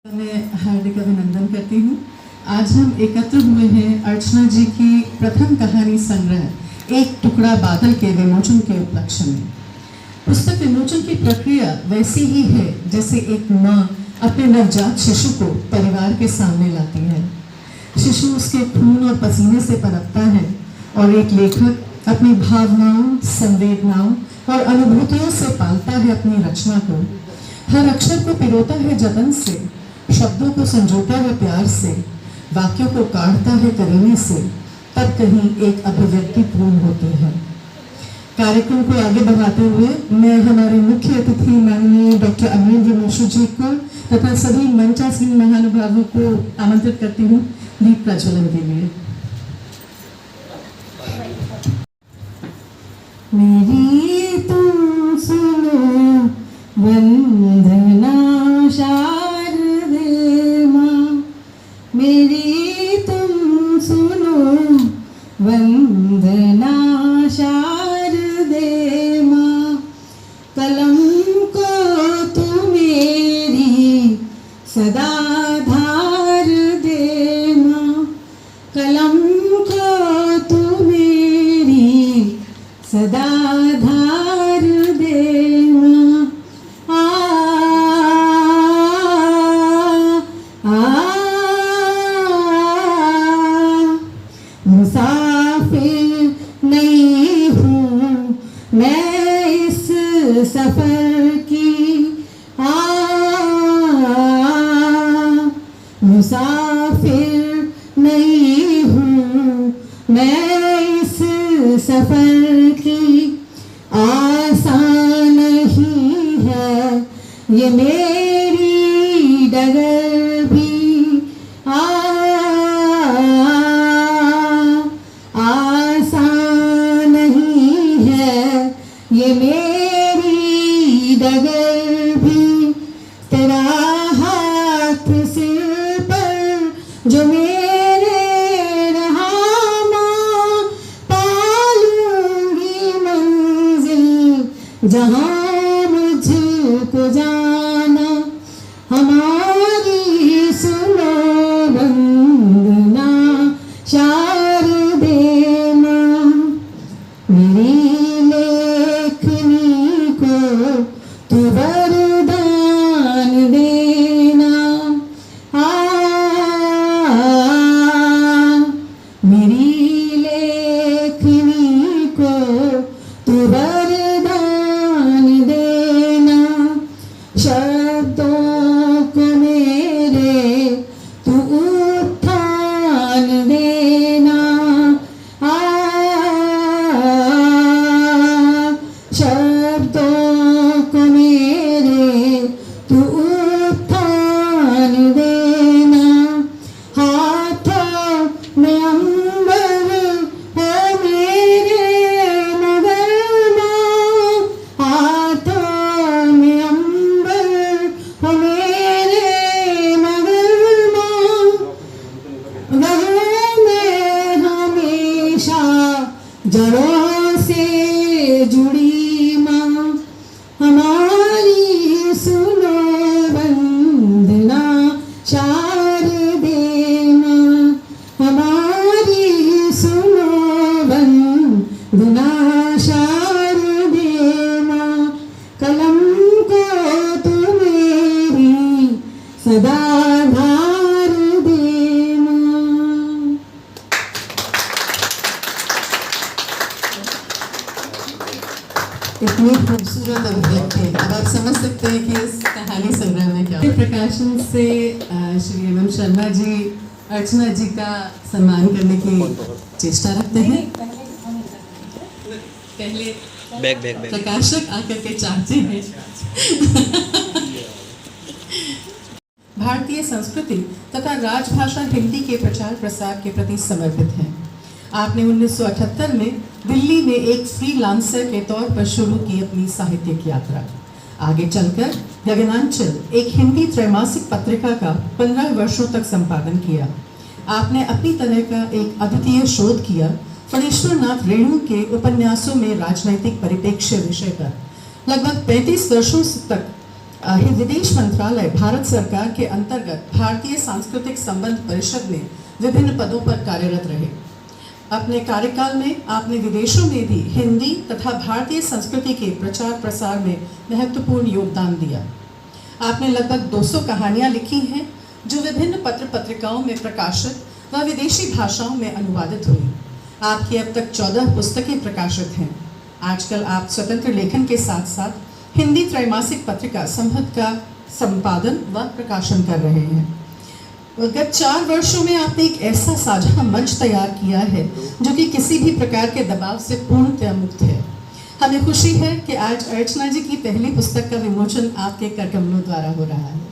मैं हार्दिक अभिनंदन करती हूँ। आज हम एकत्र हुए हैं अर्चना जी की प्रथम कहानी संग्रह एक टुकड़ा बादल के विमोचन के उपलक्ष्य में। पुस्तक विमोचन की प्रक्रिया वैसी ही है जैसे एक माँ अपने नवजात शिशु को परिवार के सामने लाती है। शिशु उसके खून और पसीने से पनपता है और एक लेखक अपनी भावनाओं, संवेदनाओं और अनुभूतियों से पालता है अपनी रचना को। हर अक्षर को पिरोता है जतन से, शब्दों को संजोता है प्यार से, वाक्यों को काटता है करीने से, तब कहीं एक अभिव्यक्ति पूर्ण होती है। कार्यक्रम को आगे बढ़ाते हुए मैं हमारे मुख्य अतिथि माननीय डॉक्टर अमरेंद्र मिश्र जी को तथा सभी मंचासीन महानुभावों को आमंत्रित करती हूँ दीप प्रज्वलन के लिए। मेरी तुम सुनो वंदना शारदे माँ, मेरी तुम सुनो वंदना शारदे माँ। कलम को तू मेरी सदा धार दे माँ, कलम को तू मेरी सदा धार दे माँ। मुसाफिर नहीं हूँ मैं इस सफर की, मुसाफिर नहीं हूँ मैं इस सफर की। आसान नहीं है ये मेरी डगर भी, आसान नहीं है ये मेरी डगर भी। तेरा हाथ सिर पर जो मेरे रहा माँ, पालूंगी मंजिल जहाँ मुझको जाना। हमारी सुनो वंदना शारदे माँ, मेरी लेखनी को तू वरदान देना। मेरी लेखनी को तू वरदान देना। शब्दों को मेरे तू उत्थान देना। शब्दों को मेरे तू उत्थान देना। हाथों में अंबर हो मेरे मगर माँ, हाथों में अंबर हो मेरे मगर माँ। गगन में हमेशा जड़ों से जुड़ी माँ, हमारी सुनो वंदना शारदे माँ, हमारी सुनो वंदना शारदे माँ। कलम को तू मेरी सदा धार दे माँ। इतनी खूबसूरत अभिव्यक्ति। अब आप समझ सकते हैं कि इस कहानी संग्रह में क्या प्रकाशन से श्री एम शर्मा जी अर्चना जी का सम्मान करने की चेष्टा रखते हैं। पहले प्रकाशक आकर के चाहते हैं। भारतीय संस्कृति तथा राजभाषा हिंदी के प्रचार प्रसार के प्रति समर्पित हैं। आपने 1978 में दिल्ली में एक फ्रीलांसर के तौर पर शुरू की अपनी साहित्यिक यात्रा। आगे चलकर गगनांचल एक हिंदी त्रैमासिक पत्रिका का 15 वर्षों तक संपादन किया। आपने अपनी तरह का एक अद्वितीय शोध किया फणीश्वर नाथ रेणु के उपन्यासों में राजनैतिक परिप्रेक्ष्य विषय पर। लगभग 35 वर्षों तक विदेश मंत्रालय भारत सरकार के अंतर्गत भारतीय सांस्कृतिक संबंध परिषद में विभिन्न पदों पर कार्यरत रहे। अपने कार्यकाल में आपने विदेशों में भी हिंदी तथा भारतीय संस्कृति के प्रचार प्रसार में महत्वपूर्ण योगदान दिया। आपने लगभग 200 कहानियां लिखी हैं जो विभिन्न पत्र पत्रिकाओं में प्रकाशित व विदेशी भाषाओं में अनुवादित हुई। आपकी अब तक 14 पुस्तकें प्रकाशित हैं। आजकल आप स्वतंत्र लेखन के साथ साथ हिंदी त्रैमासिक पत्रिका संबंध का संपादन व प्रकाशन कर रहे हैं। गत 4 वर्षों में आपने एक ऐसा साझा मंच तैयार किया है जो कि किसी भी प्रकार के दबाव से पूर्णतः मुक्त है। हमें खुशी है कि आज अर्चना जी की पहली पुस्तक का विमोचन आपके करकमलों द्वारा हो रहा है।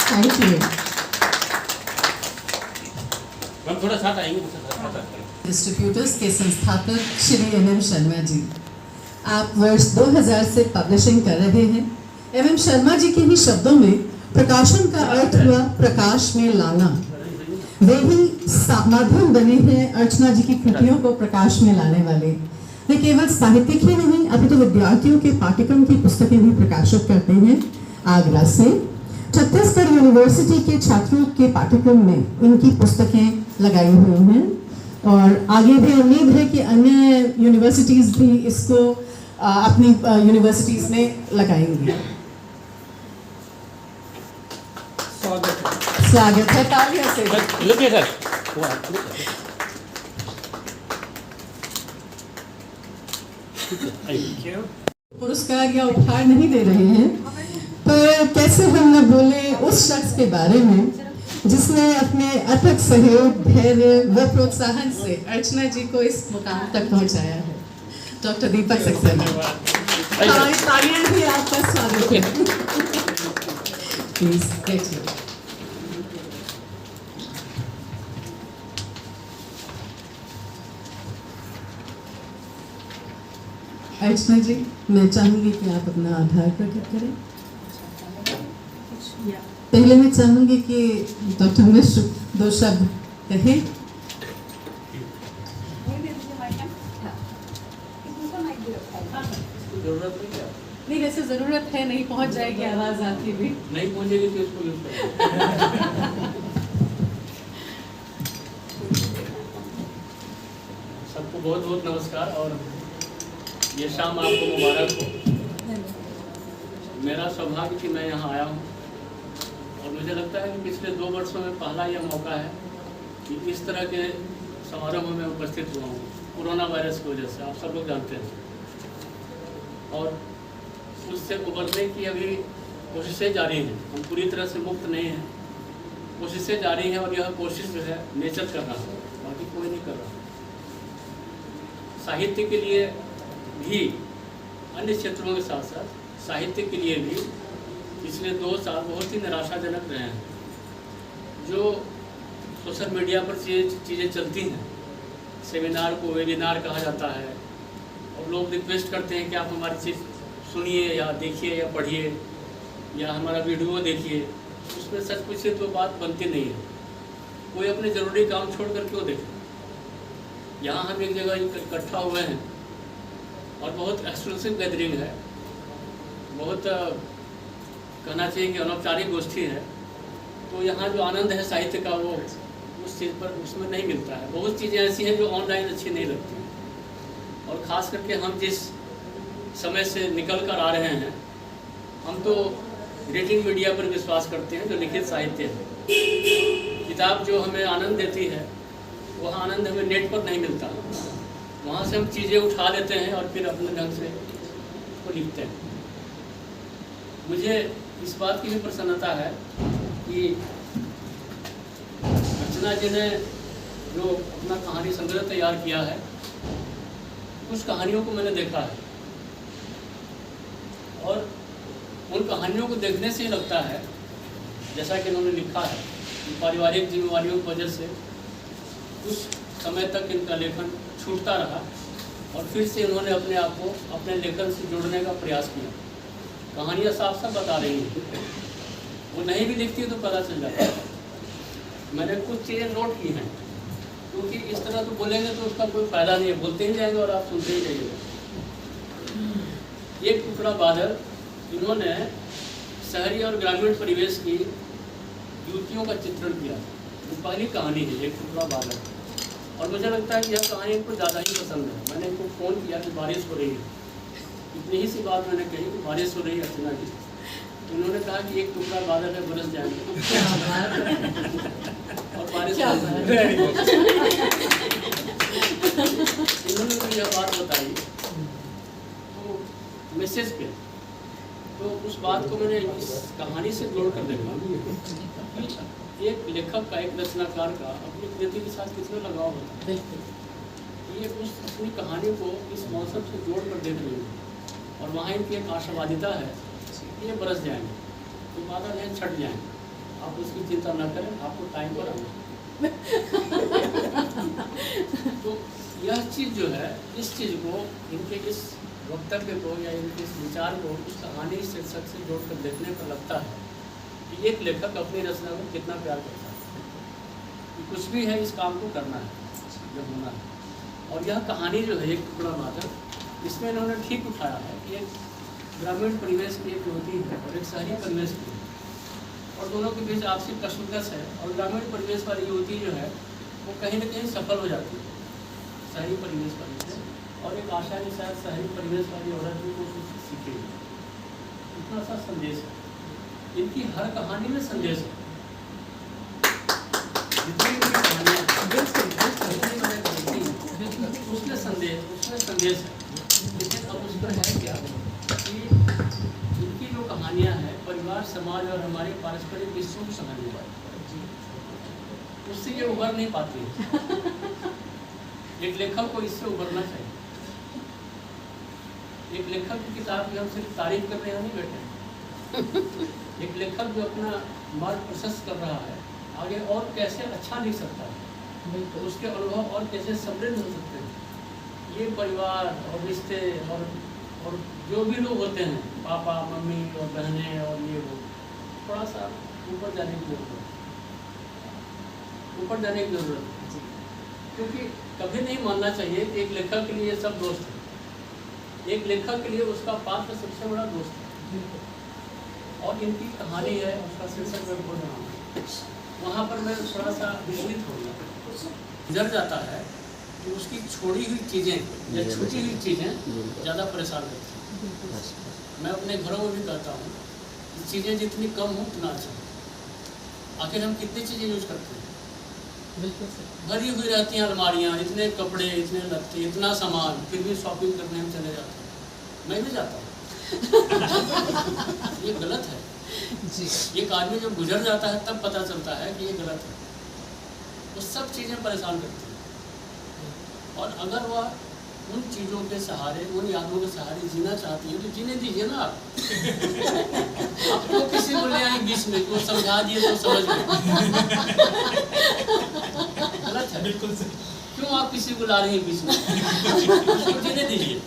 Thank you. थोड़ा साथ आएंगे। डिस्ट्रीब्यूटर्स के संस्थापक श्री MM शर्मा जी, आप वर्ष 2000 से पब्लिशिंग कर रहे हैं। MM शर्मा जी के ही शब्दों में प्रकाशन का अर्थ हुआ प्रकाश में लाना। वे ही माध्यम बने हैं अर्चना जी की कृतियों को प्रकाश में लाने वाले। वे केवल साहित्यिक ही नहीं, अभी तो विद्यार्थियों के पाठ्यक्रम की पुस्तकें भी प्रकाशित करते हैं। आगरा से छत्तीसगढ़ यूनिवर्सिटी के छात्रों के पाठ्यक्रम में इनकी पुस्तकें लगाई हुई हैं और आगे भी उम्मीद है कि अन्य यूनिवर्सिटीज़ भी इसको अपनी यूनिवर्सिटीज़ में लगाएंगी। स्वागत है, तालियां से। पुरस्कार या उपहार नहीं दे रहे हैं, पर कैसे हम न बोले उस शख्स के बारे में जिसने अपने अथक सहयोग, धैर्य व प्रोत्साहन से अर्चना जी को इस मुकाम तक पहुंचाया है। डॉक्टर दीपक सक्सेना, तालियां भी आपका स्वागत है। प्लीज बैठिए। अर्चना जी, मैं चाहूंगी कि आप अपना आधार प्रकट करें। पहले मैं चाहूंगी कि डॉक्टर मिश्र 2 शब्द कहें। नहीं, वैसे जरूरत है, नहीं पहुंच जाएगी आवाज आपकी भी। नहीं पहुंचेगी तो इसको यूज करें। सबको बहुत बहुत नमस्कार और ये शाम आपको मुबारक हो। मेरा सौभाग्य कि मैं यहाँ आया हूँ और मुझे लगता है कि पिछले 2 वर्षों में पहला यह मौका है कि इस तरह के समारोह में उपस्थित हुआ हूँ। कोरोना वायरस की वजह से आप सब लोग जानते हैं और उससे उबरने की अभी कोशिशें जारी हैं। हम पूरी तरह से मुक्त नहीं हैं, कोशिशें जारी हैं और यह कोशिश जो है नेचर कर रहा है, बाकी कोई नहीं कर रहा। साहित्य के लिए भी, अन्य क्षेत्रों के साथ साथ साहित्य के लिए भी पिछले 2 साल बहुत ही निराशाजनक रहे हैं। जो सोशल मीडिया पर चीज़ें चलती हैं, सेमिनार को वेबिनार कहा जाता है और लोग रिक्वेस्ट करते हैं कि आप हमारी चीज़ सुनिए या देखिए या पढ़िए या हमारा वीडियो देखिए, उसमें सच पूछे तो बात बनती नहीं है। कोई अपने ज़रूरी काम छोड़ कर क्यों देखे। यहाँ हम एक जगह इकट्ठा हुए हैं और बहुत एक्सक्लूसिव गैदरिंग है, बहुत कहना चाहिए कि अनौपचारिक गोष्ठी है। तो यहाँ जो आनंद है साहित्य का वो उस चीज़ पर उसमें नहीं मिलता है। बहुत चीज़ें ऐसी हैं जो ऑनलाइन अच्छी नहीं लगती और ख़ास करके हम जिस समय से निकल कर आ रहे हैं, हम तो रीडिंग मीडिया पर विश्वास करते हैं, जो लिखित साहित्य है। किताब जो हमें आनंद देती है वह आनंद हमें नेट पर नहीं मिलता। वहाँ से हम चीज़ें उठा लेते हैं और फिर अपने ढंग से उसको लिखते हैं। मुझे इस बात की भी प्रसन्नता है कि अर्चना जी ने जो अपना कहानी संग्रह तैयार किया है, उस कहानियों को मैंने देखा है और उन कहानियों को देखने से ही लगता है, जैसा कि उन्होंने लिखा है, कि पारिवारिक जिम्मेवारियों की वजह से उस समय तक इनका लेखन छूटता रहा और फिर से उन्होंने अपने आप को अपने लेखन से जोड़ने का प्रयास किया। कहानियाँ साफ साफ बता रही हैं, वो नहीं भी लिखती है तो पता चल जाता है। मैंने कुछ चीज़ें नोट की हैं, क्योंकि इस तरह तो बोलेंगे तो उसका कोई फायदा नहीं है, बोलते ही जाएंगे और आप सुनते ही जाइएगा। एक टुकड़ा बादल, इन्होंने शहरी और ग्रामीण परिवेश की युवतियों का चित्रण किया। ये पहली कहानी है एक टुकड़ा बादल, और मुझे लगता है कि यह कहानी इनको ज़्यादा ही पसंद है। मैंने इनको फ़ोन किया कि बारिश हो रही है, इतनी ही सी बात मैंने कही कि बारिश हो रही है अर्चना जी, तो उन्होंने कहा कि एक टुकड़ा बादल है, बरस जाएंगे और बारिश इन्होंने मुझे यह बात बताई तो मैसेज पे, तो उस बात को मैंने इस कहानी से जोड़ कर देखा कि एक लेखक का, एक रचनाकार का अपनी कृति के साथ कितना लगाव होता है। ये उस अपनी कहानी को इस मौसम से जोड़ कर देख रही है, और वहाँ इनकी एक आशावादिता है कि ये बरस जाएंगे, तो बादल हैं छट जाएंगे, आप उसकी चिंता न करें, आपको टाइम पर आना। तो यह चीज़ जो है, इस चीज़ को, इनके इस वक्तव्य को या इनके इस विचार को उस कहानी शीर्षक से जोड़कर देखने पर लगता है कि एक लेखक अपनी रचना को कितना प्यार करता है, कि कुछ भी है इस काम को करना है जब होना है। और यह कहानी जो है एक टुकड़ा बादल, इसमें इन्होंने ठीक उठाया है कि एक ग्रामीण परिवेश की एक युवती है और एक शहरी परिवेश की, और दोनों के बीच आपसी कशमकश है। और ग्रामीण परिवेश वाली युवती जो है वो कहीं ना कहीं सफल हो जाती है शहरी परिवेश वाली से, और एक आशा के साथ शहरी परिवेश वाली औरत भी कुछ सीखेगी। इतना सा संदेश है इनकी, हर कहानी में संदेश है। जितनी भी कहानियाँ उसमें संदेश है। लेकिन अब उस पर है क्या कि इनकी जो कहानियाँ हैं परिवार, समाज और हमारे पारस्परिक रिश्तों को समझने वाली, उससे ये उभर नहीं पाती है। एक लेखक को इससे उभरना चाहिए। एक लेखक की किताब की हम सिर्फ तारीफ करने यहाँ नहीं बैठे। एक लेखक जो अपना मार्ग प्रशस्त कर रहा है, आगे और कैसे अच्छा लिख सकता है, तो उसके अनुभव और कैसे समृद्ध हो सकते हैं। ये परिवार और रिश्ते और जो भी लोग होते हैं, पापा मम्मी और बहनें और ये वो, थोड़ा सा ऊपर जाने की जरूरत है, क्योंकि कभी नहीं मानना चाहिए कि एक लेखक के लिए सब दोस्त है। एक लेखक के लिए उसका पात्र सबसे बड़ा दोस्त है। और इनकी कहानी है, उसका शीर्षक मैं बोल रहा हूँ, वहाँ पर मैं थोड़ा सा विचलित हो गया। गुजर जाता है कि उसकी छोड़ी हुई चीज़ें या छूटी हुई चीज़ें ज़्यादा परेशान करती हैं। मैं अपने घरों में भी कहता हूँ कि चीज़ें जितनी कम हो उतना अच्छा। आखिर हम कितनी चीज़ें यूज करते हैं, भरी हुई रहती हैं अलमारियाँ, इतने कपड़े, इतने लत्ते, इतना सामान, फिर भी शॉपिंग करने हम चले जाते हैं। मैं भी जाता हूँ। ये गलत है जी। एक आदमी जब गुजर जाता है तब पता चलता है कि ये गलत है। वो सब चीज़ें परेशान करती हैं, और अगर वह उन चीज़ों के सहारे, उन यादों के सहारे जीना चाहती है तो जीने दीजिए ना। आप तो किसी को ले आए बीच में, तो समझा दिए तो समझ गए, गलत है। बिल्कुल क्यों आप किसी को ला रहे हैं बीच में? उसको जीने दीजिए,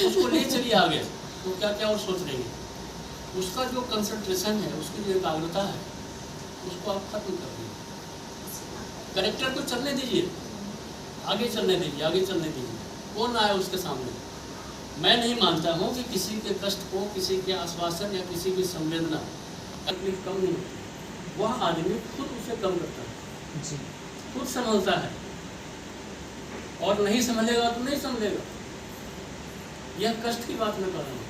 उसको ले चलिए आगे, तो क्या क्या और सोच रही है। उसका जो कंसंट्रेशन है, उसकी जो एकाग्रता है, उसको आप खत्म कर दीजिए। कैरेक्टर को चलने दीजिए, आगे चलने दीजिए, आगे चलने दीजिए। कौन आए उसके सामने? मैं नहीं मानता हूँ कि किसी के कष्ट को, किसी के आश्वासन या किसी की संवेदना तकलीफ कम नहीं, वह आदमी खुद उसे कम करता है, खुद संभलता है। और नहीं संभलेगा तो नहीं संभलेगा। यह कष्ट की बात मैं कर रहा हूँ,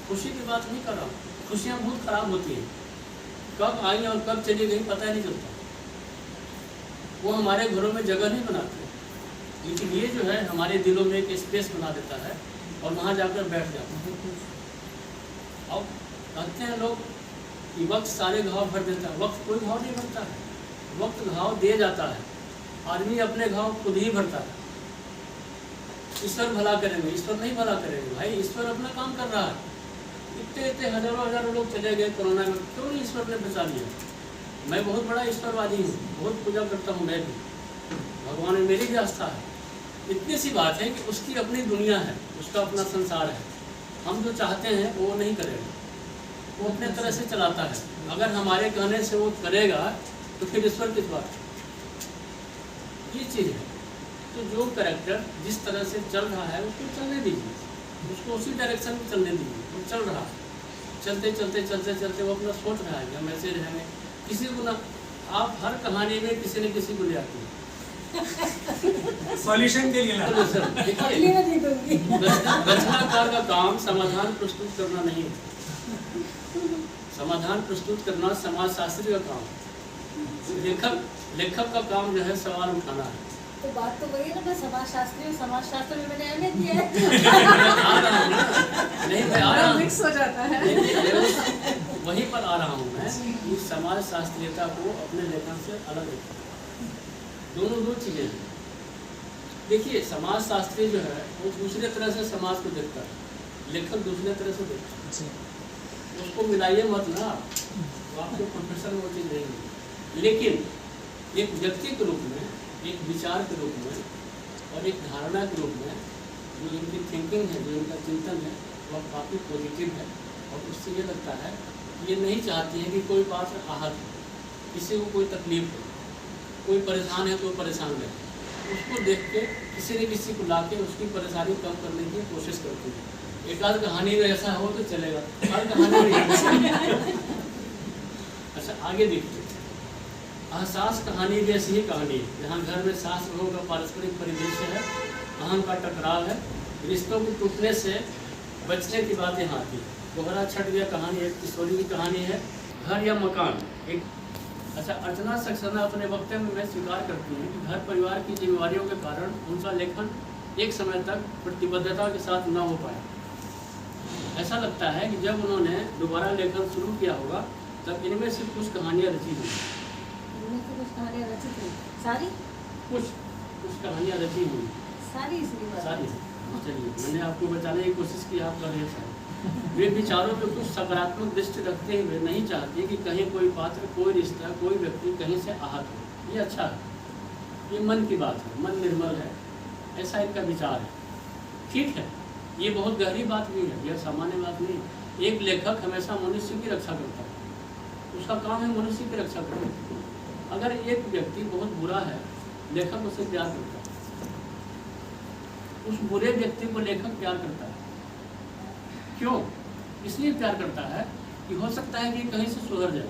खुशी की बात नहीं कर रहा हूँ। खुशियाँ बहुत खराब होती हैं, कब आई और कब चली गई पता नहीं चलता। वो हमारे घरों में जगह नहीं बनाते, लेकिन ये जो है हमारे दिलों में एक स्पेस बना देता है और वहाँ जाकर बैठ जाता है। अब कहते हैं लोग कि वक्त सारे घाव भर देता है। वक्त कोई घाव नहीं भरता है, वक्त घाव दे जाता है। आदमी अपने घाव खुद ही भरता है। ईश्वर भला करेंगे, ईश्वर नहीं भला करेंगे। भाई ईश्वर अपना काम कर रहा है। इतने इतने हजारों हजारों लोग चले गए कोरोना में, क्यों नहीं ईश्वर ने बचा लिया? मैं बहुत बड़ा ईश्वरवादी हूँ, बहुत पूजा करता हूँ, मैं भी, भगवान में मेरी भी आस्था है। इतनी सी बात है कि उसकी अपनी दुनिया है, उसका अपना संसार है। हम जो चाहते हैं वो नहीं करेगा, वो अपने तरह से चलाता है। अगर हमारे कहने से वो करेगा तो फिर ईश्वर किस बात? ये चीज़ है। तो जो कैरेक्टर जिस तरह से चल रहा है उसको चलने दीजिए, उसको उसी डायरेक्शन में चलने दीजिए। वो चल रहा है, चलते चलते चलते चलते वो अपना सोच रहा है कि हम ऐसे रहेंगे। किसी को ना, आप हर कहानी में किसी न किसी को ले आते हैं सॉल्यूशन के लिए ना। देखिए, रचनाकार का काम समाधान प्रस्तुत करना नहीं है, समाधान प्रस्तुत करना समाजशास्त्री का काम है। लेखक का काम जो है सवाल उठाना है। तो बात तो वही है ना, मैं समाजशास्त्र में मैंने एमए किया है। आ रहा हूँ ना, नहीं मैं आ रहा हूँ, मिक्स हो जाता है। वहीं पर आ रहा हूँ मैं कि समाज शास्त्रीयता को अपने लेखन से अलग रखें। दोनों दो चीज़ें हैं। देखिए, समाज शास्त्री जो है वो दूसरे तरह से समाज को देखता है, लेखक दूसरे तरह से देखता है। उसको मिलाइए मत ना, वो आपके प्रोफेशन में वो चीज़ नहीं है। लेकिन एक व्यक्ति के रूप में, एक विचार के रूप में और एक धारणा के रूप में जो इनकी थिंकिंग है, जो इनका चिंतन है, वह काफ़ी पॉजिटिव है। और उससे ये लगता है ये नहीं चाहती है कि कोई पात्र आहत हो, किसी को कोई तकलीफ हो, कोई परेशान है तो परेशान रहे। उसको देख के किसी न किसी को ला के उसकी परेशानी कम करने की कोशिश करती है। एक आध कहानी में ऐसा हो तो चलेगा, हर कहानी में अच्छा आगे देखिए, अहसास कहानी भी ऐसी ही कहानी है, जहाँ घर में सास बहू का पारस्परिक परिदृश्य है, अहम का टकराव है, रिश्तों के टूटने से बचने की बात यहाँ आती है। दोहरा छट गया कहानी एक किशोरी की कहानी है, घर या मकान एक। अच्छा, अर्चना सक्सेना अपने वक्तव्य में मैं स्वीकार करती हूँ कि घर परिवार की जिम्मेवारियों के कारण उनका लेखन एक समय तक प्रतिबद्धता के साथ न हो पाया। ऐसा लगता है कि जब उन्होंने दोबारा लेखन शुरू किया होगा तब इनमें से कुछ कहानियाँ रची हुई, कुछ कहानियाँ रचित हुई, सारी कुछ कहानियाँ रची हुई, सारी इसलिए बात सारी। चलिए, मैंने आपको बताने की कोशिश की, आप कर रहे हैं। वे विचारों पर कुछ सकारात्मक दृष्टि रखते हुए नहीं चाहते कि कहीं कोई पात्र, कोई रिश्ता, कोई व्यक्ति कहीं से आहत हो। ये अच्छा है, ये मन की बात है, मन निर्मल है, ऐसा इनका विचार है। ठीक है, ये बहुत गहरी बात भी है, यह सामान्य बात नहीं है। एक लेखक हमेशा मनुष्य की रक्षा करता है, उसका काम है मनुष्य की रक्षा करना। अगर एक व्यक्ति बहुत बुरा है, लेखक उसे प्यार करता है, उस बुरे व्यक्ति को लेखक प्यार करता है। क्यों? इसलिए प्यार करता है कि हो सकता है कि कहीं से सुधर जाए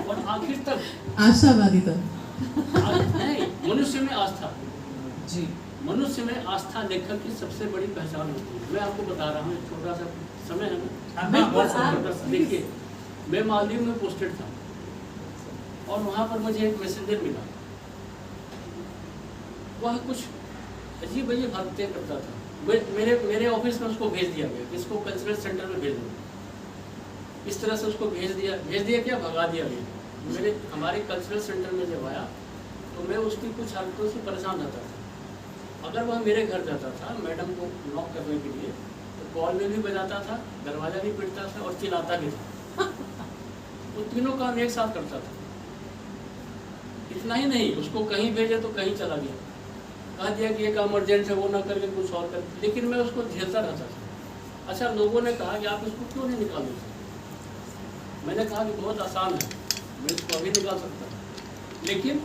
और आखिर तक आशावादी तो नहीं, मनुष्य में आस्था जी, मनुष्य में आस्था लेखक की सबसे बड़ी पहचान होती है। मैं आपको बता रहा हूँ, एक छोटा सा समय है ना। देखिए, मैं मालदीव में पोस्टेड था और वहाँ पर मुझे एक मैसेंजर मिला। वह कुछ अजीब अजीब हरकतें करता था। मेरे ऑफिस में उसको भेज दिया गया, इसको कल्चरल सेंटर में भेज दो। इस तरह से उसको भेज दिया क्या, भगा दिया गया। हमारे कल्चरल सेंटर में जब आया तो मैं उसकी कुछ हरकतों से परेशान रहता था। अगर वह मेरे घर जाता था मैडम को नॉक करने के लिए, तो कॉल में भी बजाता था, दरवाज़ा भी पीटता था और चिल्लाता भी था। वो तीनों काम एक साथ करता था। इतना ही नहीं, उसको कहीं भेजे तो कहीं चला गया, कहा दिया कि एक इमरजेंट है, वो ना करके कुछ और कर, लेकिन मैं उसको झेलता रहता था। अच्छा, लोगों ने कहा कि आप इसको क्यों नहीं निकाल देते? मैंने कहा कि बहुत आसान है, मैं इसको अभी निकाल सकता हूँ, लेकिन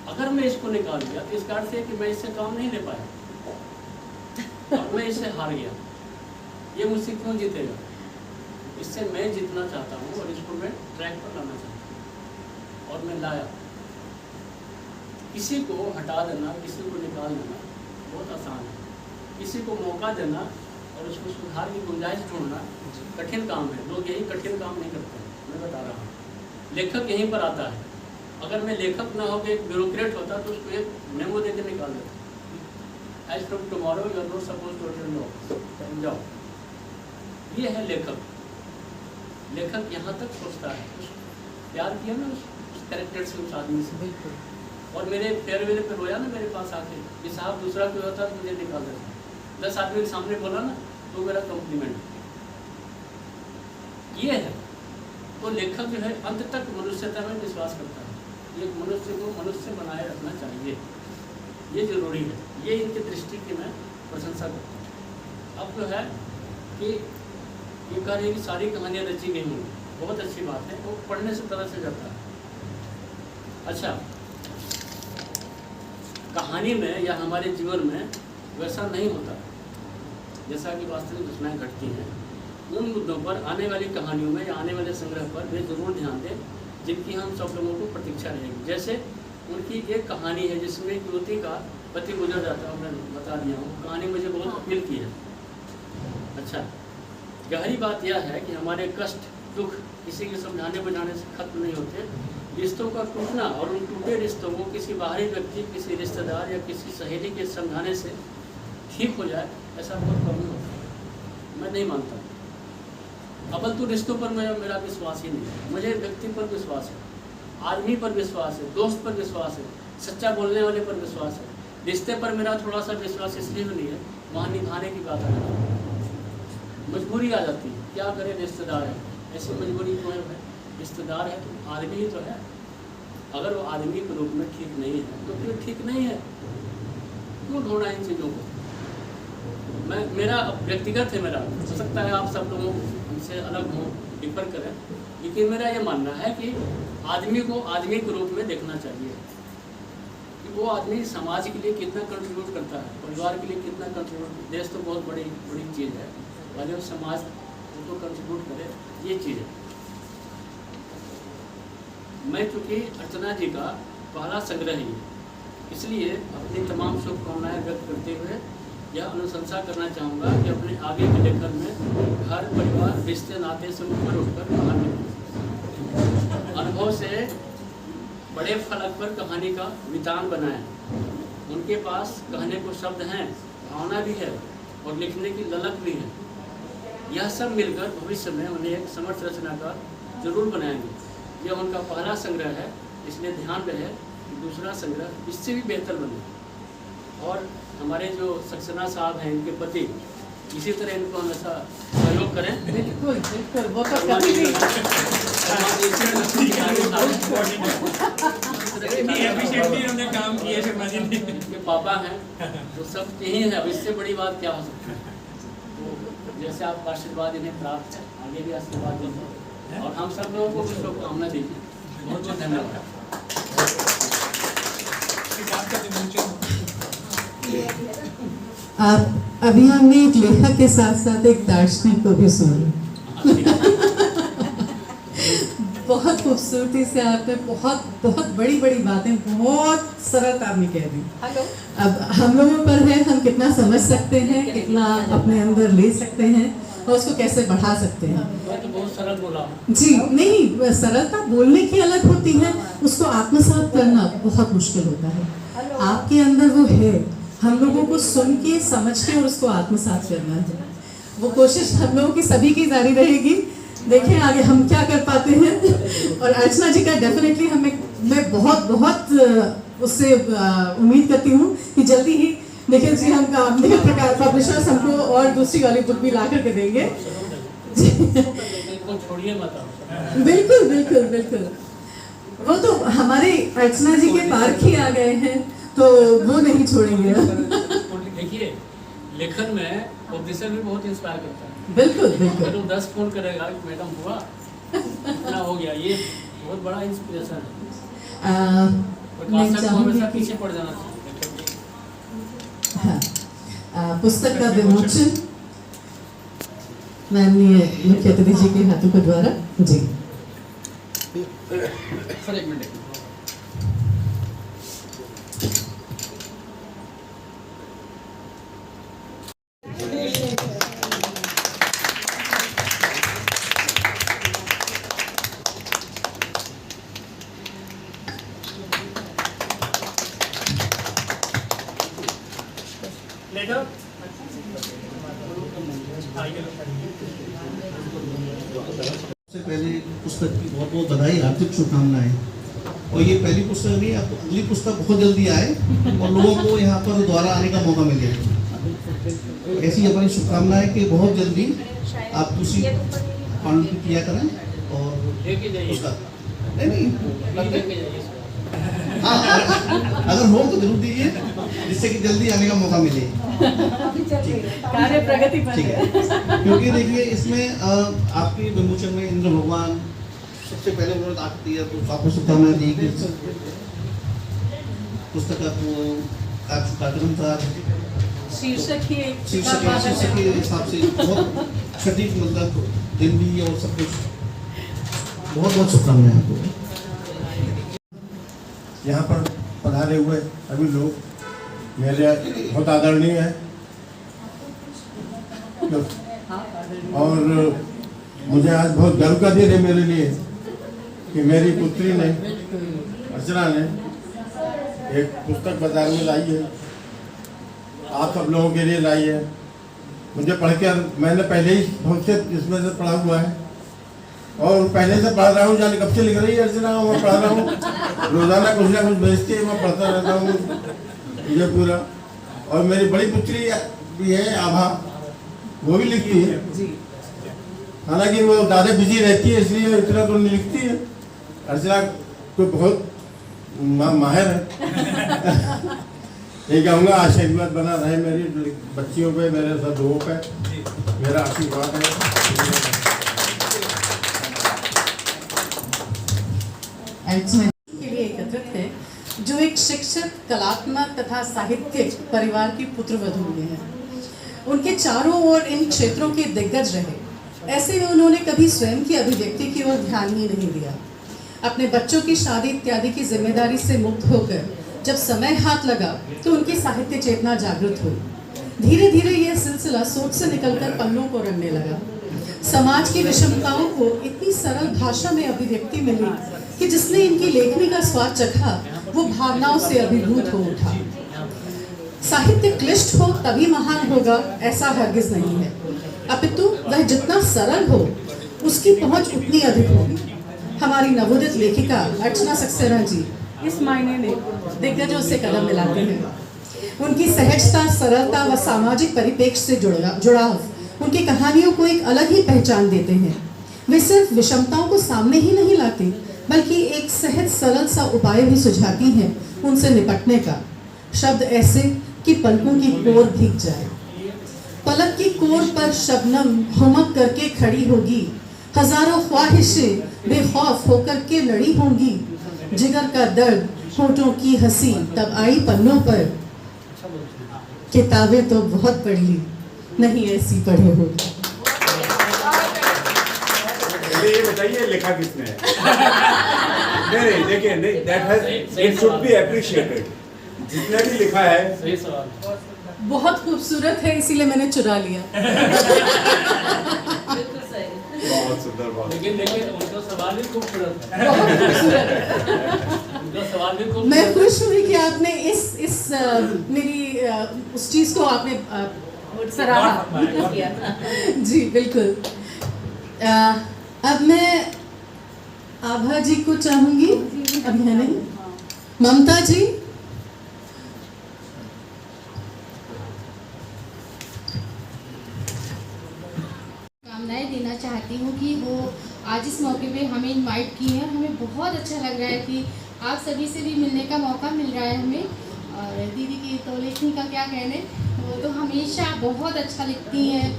अगर मैं इसको निकाल दिया तो इसका अर्थ है कि मैं इससे काम नहीं ले पाया और मैं इससे हार गया। ये मुझसे क्यों जीतेगा? इससे मैं जीतना चाहता हूँ और इसको मैं ट्रैक पर लाना चाहता हूँ, और मैं लाया। किसी को हटा देना, किसी को निकाल देना बहुत आसान है, किसी को मौका देना और उसको सुधार की गुंजाइश ढूंढना कठिन काम है। लोग यही कठिन काम नहीं करते हैं, मैं बता रहा हूँ। लेखक यहीं पर आता है। अगर मैं लेखक ना होकर एक ब्यूरोक्रेट होता तो उसको एक मेमो देकर निकाल देता, as from tomorrow you are not suppose to attend office, जाओ। ये है लेखक। लेखक यहाँ तक सोचता है, उस प्यार किया ना उस कैरेक्टर से, उस आदमी से। बिल्कुल। और मेरे फेयरवेल पे रोया ना मेरे पास आके कि साहब दूसरा कोई होता तो मुझे निकाल देता। 10 आदमी के सामने बोला ना तो मेरा कॉम्प्लीमेंट ये है। तो लेखक जो है अंत तक मनुष्यता में विश्वास करता है। एक मनुष्य को मनुष्य बनाए रखना चाहिए, ये जरूरी है। ये इनकी दृष्टि की मैं प्रशंसा करता हूँ। अब जो है कि ये कह रही कि सारी कहानियाँ रची गई होंगी, बहुत अच्छी बात है, वो पढ़ने से तरह से जाता है। अच्छा, कहानी में या हमारे जीवन में वैसा नहीं होता जैसा कि वास्तविक घटनाएं घटती हैं। उन मुद्दों पर आने वाली कहानियों में या आने वाले संग्रह पर वे जरूर ध्यान दें जिनकी हम सब लोगों को प्रतीक्षा रहेगी। जैसे उनकी एक कहानी है जिसमें एक युवती का पति गुजर जाता है, मैं बता दिया हूँ। कहानी मुझे बहुत अपील की है। अच्छा, गहरी बात यह है कि हमारे कष्ट दुख किसी के समझाने बुझाने से खत्म नहीं होते। रिश्तों का टूटना और उन टूटे रिश्तों को किसी बाहरी व्यक्ति, किसी रिश्तेदार या किसी सहेली के समझाने से ठीक हो जाए, ऐसा बहुत कम होता है। मैं नहीं मानता। अबल तो रिश्तों पर मेरा विश्वास ही नहीं है। मुझे व्यक्ति पर विश्वास है, आदमी पर विश्वास है, दोस्त पर विश्वास है, सच्चा बोलने वाले पर विश्वास है। रिश्ते पर मेरा थोड़ा सा विश्वास इसलिए भी नहीं है, वहाँ निभाने की बात है, मजबूरी आ जाती है। क्या करें, रिश्तेदार है, ऐसी मजबूरी क्यों है? रिश्तेदार है तो आदमी ही तो है। अगर वो आदमी के रूप में ठीक नहीं है तो फिर ठीक नहीं है, क्यों ढूंढना इन चीज़ों को? मेरा व्यक्तिगत है, मेरा हो सकता है आप सब लोगों हमसे अलग हों, डिफर करें, लेकिन मेरा ये मानना है कि आदमी को आदमी के रूप में देखना चाहिए कि वो आदमी समाज के लिए कितना कंट्रीब्यूट करता है, परिवार के लिए कितना कंट्रीब्यूट। देश तो बहुत बड़ी चीज़ है, और समाज उसको कंट्रीब्यूट करे, ये चीज़ है। मैं चूँकि अर्चना जी का पहला संग्रह ही है, इसलिए अपनी तमाम शुभकामनाएं व्यक्त करते हुए यह अनुशंसा करना चाहूँगा कि अपने आगे के लेखन में घर परिवार रिश्ते नाते से ऊपर उठकर कहानी, अनुभव से बड़े फलक पर कहानी का वितान बनाएं। उनके पास कहने को शब्द हैं, भावना भी है और लिखने की ललक भी है। यह सब मिलकर भविष्य में उन्हें एक समर्थ रचनाकार जरूर बनाएंगे। यह उनका पहला संग्रह है, इसलिए ध्यान रहे कि दूसरा संग्रह इससे भी बेहतर बने। और हमारे जो सक्सेना साहब हैं, इनके पति, इसी तरह इनको हमेशा सहयोग करें। बिल्कुल बिल्कुल, वो तो कभी भी काम किए शर्मा जी ने। इनके पापा हैं तो सब यही है, अब इससे बड़ी बात क्या हो सकती है? तो जैसे आपका आशीर्वाद इन्हें प्राप्त है, आगे भी आशीर्वाद दीजिए और हम सब लोगों को भी शुभकामना दीजिए। बहुत बहुत धन्यवाद। आप अभी हमने एक लेखक के साथ साथ एक दार्शनिक को भी सुना। बहुत खूबसूरती से आपने बहुत बहुत बड़ी बातें बहुत सरलता में कह दी। अब हम लोगों पर है, हम कितना समझ सकते हैं, कितना अपने अंदर ले सकते हैं और उसको कैसे बढ़ा सकते हैं। मैं तो बहुत सरल बोला जी नहीं, सरलता बोलने की अलग होती है, उसको आत्मसात करना बहुत मुश्किल होता है। आपके अंदर वो है, हम लोगों को सुन के समझ के और उसको आत्मसात करना है। वो कोशिश हम लोगों की सभी की जारी रहेगी। देखें आगे हम क्या कर पाते हैं। और अर्चना जी का डेफिनेटली मैं बहुत उससे उम्मीद करती हूँ कि जल्दी ही निखिल जी हम निखिल प्रकार पब्लिशर्स हमको और दूसरी वाली बुक भी ला करके देंगे। छोड़िए मत। बिल्कुल बिल्कुल बिल्कुल, वो तो हमारे अर्चना जी के पार्क ही आ गए हैं तो वो नहीं छोड़ेंगे। देखिए, लेखन में पब्लिशर भी बहुत इंस्पायर करता है। बिल्कुल बिल्कुल, तो 10 फोन करेगा कि मैडम हुआ, इतना हो गया, ये बहुत बड़ा इंस्पिरेशन है। प्रकाशक को हमेशा पीछे पड़ जाना चाहिए। हाँ, पुस्तक का विमोचन माननीय मुख्य अतिथि जी के हाथों के द्वारा। जी सर, एक मिनट। सबसे पहले पुस्तक की बहुत बहुत बधाई, हार्दिक शुभकामनाएं। और ये पहली पुस्तक नहीं, अब अगली पुस्तक बहुत जल्दी आए और लोगों को यहाँ पर दोबारा आने का मौका मिले। ऐसी हमारी शुभकामनाएं कि बहुत जल्दी आप दूसरी पांडुलिपि किया करें। और पुस्तक नहीं हाँ, अगर हो तो जरूर दीजिए, जिससे कि जल्दी आने का मौका मिले। कार्य प्रगति पर ठीक है, क्योंकि देखिए इसमें आपके विमोचन में इंद्र भगवान सबसे पहले उन्होंने ताकत दिया, तो आपको शुभकामनाएं दी कि पुस्तक का आज कार्यक्रम था, शीर्षक ही शीर्षक के हिसाब से बहुत सटीक मतलब दिन भी और सब कुछ। बहुत बहुत शुभकामनाएं आपको। यहाँ पर पधारे हुए सभी लोग मेरे बहुत आदरणीय हैं और मुझे आज बहुत गर्व का दिन है मेरे लिए कि मेरी पुत्री ने, अर्चना ने, एक पुस्तक बाजार में लाई है, आप सब लोगों के लिए लाई है। मुझे पढ़कर, मैंने पहले ही बहुत से इसमें से पढ़ा हुआ है और पहले से पढ़ रहा हूँ, जाने कब से लिख रही है अर्चना, मैं पढ़ रहा हूँ, रोजाना कुछ ना कुछ भेजती है, मैं पढ़ता रहता हूँ ये पूरा। और मेरी बड़ी पुत्री भी है आभा, वो भी लिखती है, हालांकि वो ज़्यादा बिजी रहती है इसलिए इतना तो नहीं लिखती है। अर्चना तो बहुत माहिर है। ये कहूँगा आशीर्वाद बना रहे मेरी बच्चियों पे, मेरे सब लोगों पे, मेरा आशीर्वाद है। के लिए एकत्रित है जो एक शिक्षक, कलात्मक तथा साहित्यिक परिवार की पुत्रवधू हुए हैं। उनके चारों ओर इन क्षेत्रों के दिग्गज रहे, ऐसे में उन्होंने कभी स्वयं की अभिव्यक्ति की ओर ध्यान ही नहीं दिया। अपने बच्चों की शादी इत्यादि की जिम्मेदारी से मुक्त होकर जब समय हाथ लगा तो उनकी साहित्य चेतना जागृत हुई। धीरे धीरे यह सिलसिला सोच से निकलकर पन्नों को रंगने लगा। समाज की विषमताओं को इतनी सरल भाषा में अभिव्यक्ति मिली कि जिसने इनकी लेखनी का स्वाद चखा वो भावनाओं से अभिभूत हो उठा। साहित्य क्लिष्ट हो तभी महान होगा ऐसा हरगिज नहीं है, अपितु वह जितना सरल हो उसकी पहुंच उतनी अधिक होगी। हमारी नवोदित लेखिका अर्चना सक्सेना जी इस मायने में दिग्गजों से कदम मिलाते हैं। उनकी सहजता, सरलता व सामाजिक परिप्रेक्ष्य से जुड़ाव उनकी कहानियों को एक अलग ही पहचान देते हैं। वे सिर्फ विषमताओं को सामने ही नहीं लाते बल्कि एक सहज सरल सा उपाय भी सुझाती हैं उनसे निपटने का। शब्द ऐसे कि पलकों की कोर भीग जाए। पलक की कोर पर शबनम हुमक करके खड़ी होगी, हजारों ख्वाहिशें बेखौफ होकर के लड़ी होंगी। जिगर का दर्द, होठों की हंसी तब आई पन्नों पर। किताबें तो बहुत पढ़ ली, नहीं ऐसी पढ़े हो। ये बताइए लिखा किसने है? नहीं देखिए, नहीं, that has, it should be appreciated. जितने भी लिखा है, सही सवाल, बहुत खूबसूरत है इसीलिए मैंने चुरा लिया। बहुत सुंदर बात। लेकिन उनका सवाल भी खूबसूरत है। बहुत खूबसूरत है। उनका सवाल भी खूबसूरत। मैं खुश हुई कि आपने इस मेरी उस चीज को आपने सराहा। जी बिल्कुल। अब मैं आभा जी को चाहूंगी, अब है नहीं, ममता जी। कामनाएं देना चाहती हूँ कि वो आज इस मौके पे हमें इनवाइट की है और हमें बहुत अच्छा लग रहा है कि आप सभी से भी मिलने का मौका मिल रहा है हमें। और दीदी की तो लेखनी का क्या कहने, वो तो हमेशा बहुत अच्छा लिखती हैं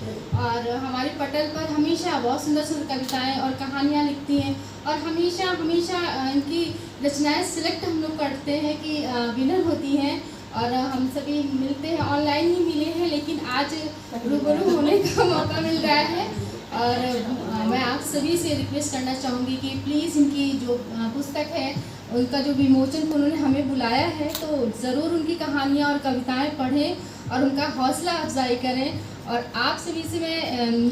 और हमारे पटल पर हमेशा बहुत सुंदर सुंदर कविताएं और कहानियाँ लिखती हैं और हमेशा हमेशा इनकी रचनाएं सिलेक्ट हम लोग करते हैं कि विनर होती हैं। और हम सभी मिलते हैं, ऑनलाइन ही मिले हैं लेकिन आज रूबरू होने का मौका मिल रहा है। और मैं आप सभी से रिक्वेस्ट करना चाहूँगी कि प्लीज़ इनकी जो पुस्तक है उनका जो विमोचन को उन्होंने हमें बुलाया है तो ज़रूर उनकी कहानियाँ और कविताएं पढ़ें और उनका हौसला अफजाई करें। और आप सभी से मैं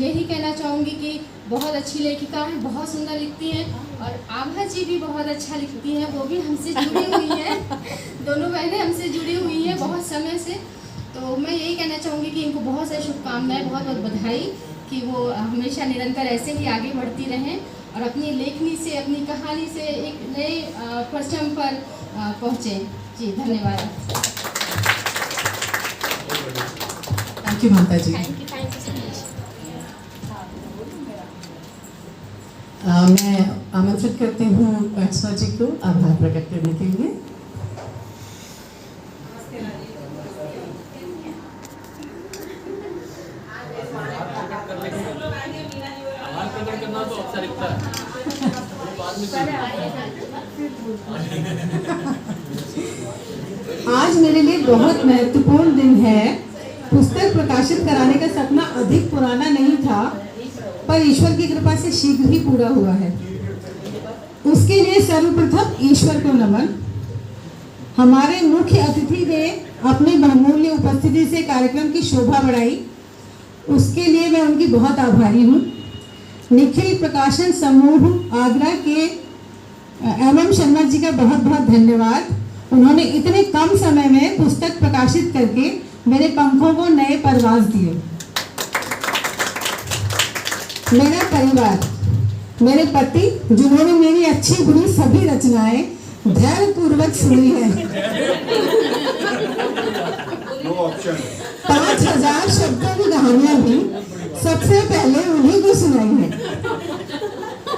यही कहना चाहूँगी कि बहुत अच्छी लेखिका हैं, बहुत सुंदर लिखती हैं और आभा जी भी बहुत अच्छा लिखती हैं, वो भी हमसे जुड़ी हुई हैं। दोनों बहनें हमसे जुड़ी हुई हैं बहुत समय से। तो मैं यही कहना चाहूँगी कि इनको बहुत सारी शुभकामनाएँ, बहुत बहुत बधाई कि वो हमेशा निरंतर ऐसे ही आगे बढ़ती रहें और अपनी लेखनी से, अपनी कहानी से एक नए परचम पर पहुँचें। जी धन्यवाद। Thank you Mamta ji. Thank you so much. मैं आमंत्रित करती हूँ अर्चना जी को आभार प्रकट करने के लिए। आभार प्रकट करना तो औपचारिकता है, वो बाद में आज मेरे लिए बहुत महत्वपूर्ण दिन है। पुस्तक प्रकाशित कराने का सपना अधिक पुराना नहीं था, पर ईश्वर की कृपा से शीघ्र ही पूरा हुआ है। उसके लिए सर्वप्रथम ईश्वर को नमन। हमारे मुख्य अतिथि ने अपनी बहुमूल्य उपस्थिति से कार्यक्रम की शोभा बढ़ाई, उसके लिए मैं उनकी बहुत आभारी हूँ। निखिल प्रकाशन समूह आगरा के MM शर्मा जी का बहुत बहुत धन्यवाद। उन्होंने इतने कम समय में पुस्तक प्रकाशित करके मेरे पंखों को नए परवाज दिए। मेरा परिवार, मेरे पति जिन्होंने मेरी अच्छी बुरी सभी रचनाएं धैर्यपूर्वक सुनी है। No option. 5000 शब्दों की कहानियां भी सबसे पहले उन्हीं को सुनाई है,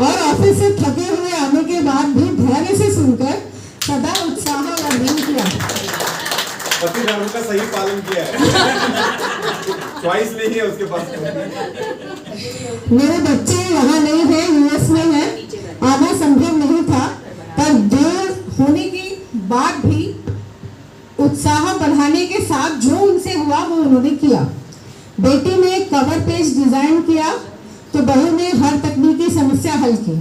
और ऑफिस से थके हुए आने के बाद भी धैर्य से सुनकर सदा उत्साह वर्धन किया। पति धर्म का सही पालन किया है। चॉइस नहीं है उसके पास। मेरे बच्चे यहाँ नहीं है, US में है। आना संभव नहीं था, पर देर होने के बाद भी उत्साह बढ़ाने के साथ जो उनसे हुआ वो उन्होंने किया। बेटी ने कवर पेज डिजाइन किया तो बहू ने हर तकनीकी समस्या हल की,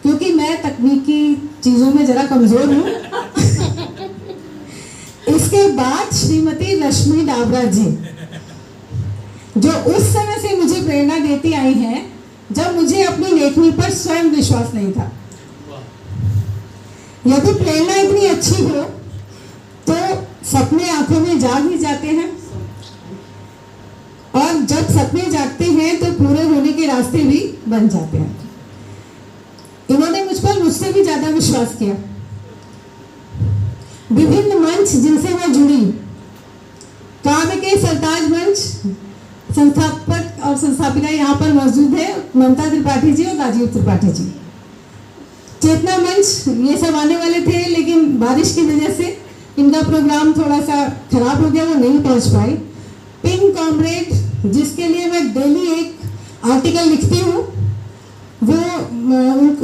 क्योंकि मैं तकनीकी चीजों में जरा कमजोर हूँ। इसके बाद श्रीमती रश्मि डाबरा जी, जो उस समय से मुझे प्रेरणा देती आई हैं जब मुझे अपनी लेखनी पर स्वयं विश्वास नहीं था। यदि प्रेरणा इतनी अच्छी हो तो सपने आंखों में जाग ही जाते हैं, और जब सपने जागते हैं तो पूरे होने के रास्ते भी बन जाते हैं। इन्होंने मुझ पर मुझसे भी ज्यादा विश्वास किया। विभिन्न मंच जिनसे मैं जुड़ी, काव्य के सरताज मंच संस्थापक और संस्थापिका यहाँ पर मौजूद है, ममता त्रिपाठी जी और राजीव त्रिपाठी जी। चेतना मंच ये सब आने वाले थे, लेकिन बारिश की वजह से इनका प्रोग्राम थोड़ा सा खराब हो गया, वो नहीं पहुंच पाए। पिंक कॉमरेड, जिसके लिए मैं डेली एक आर्टिकल लिखती हूँ, वो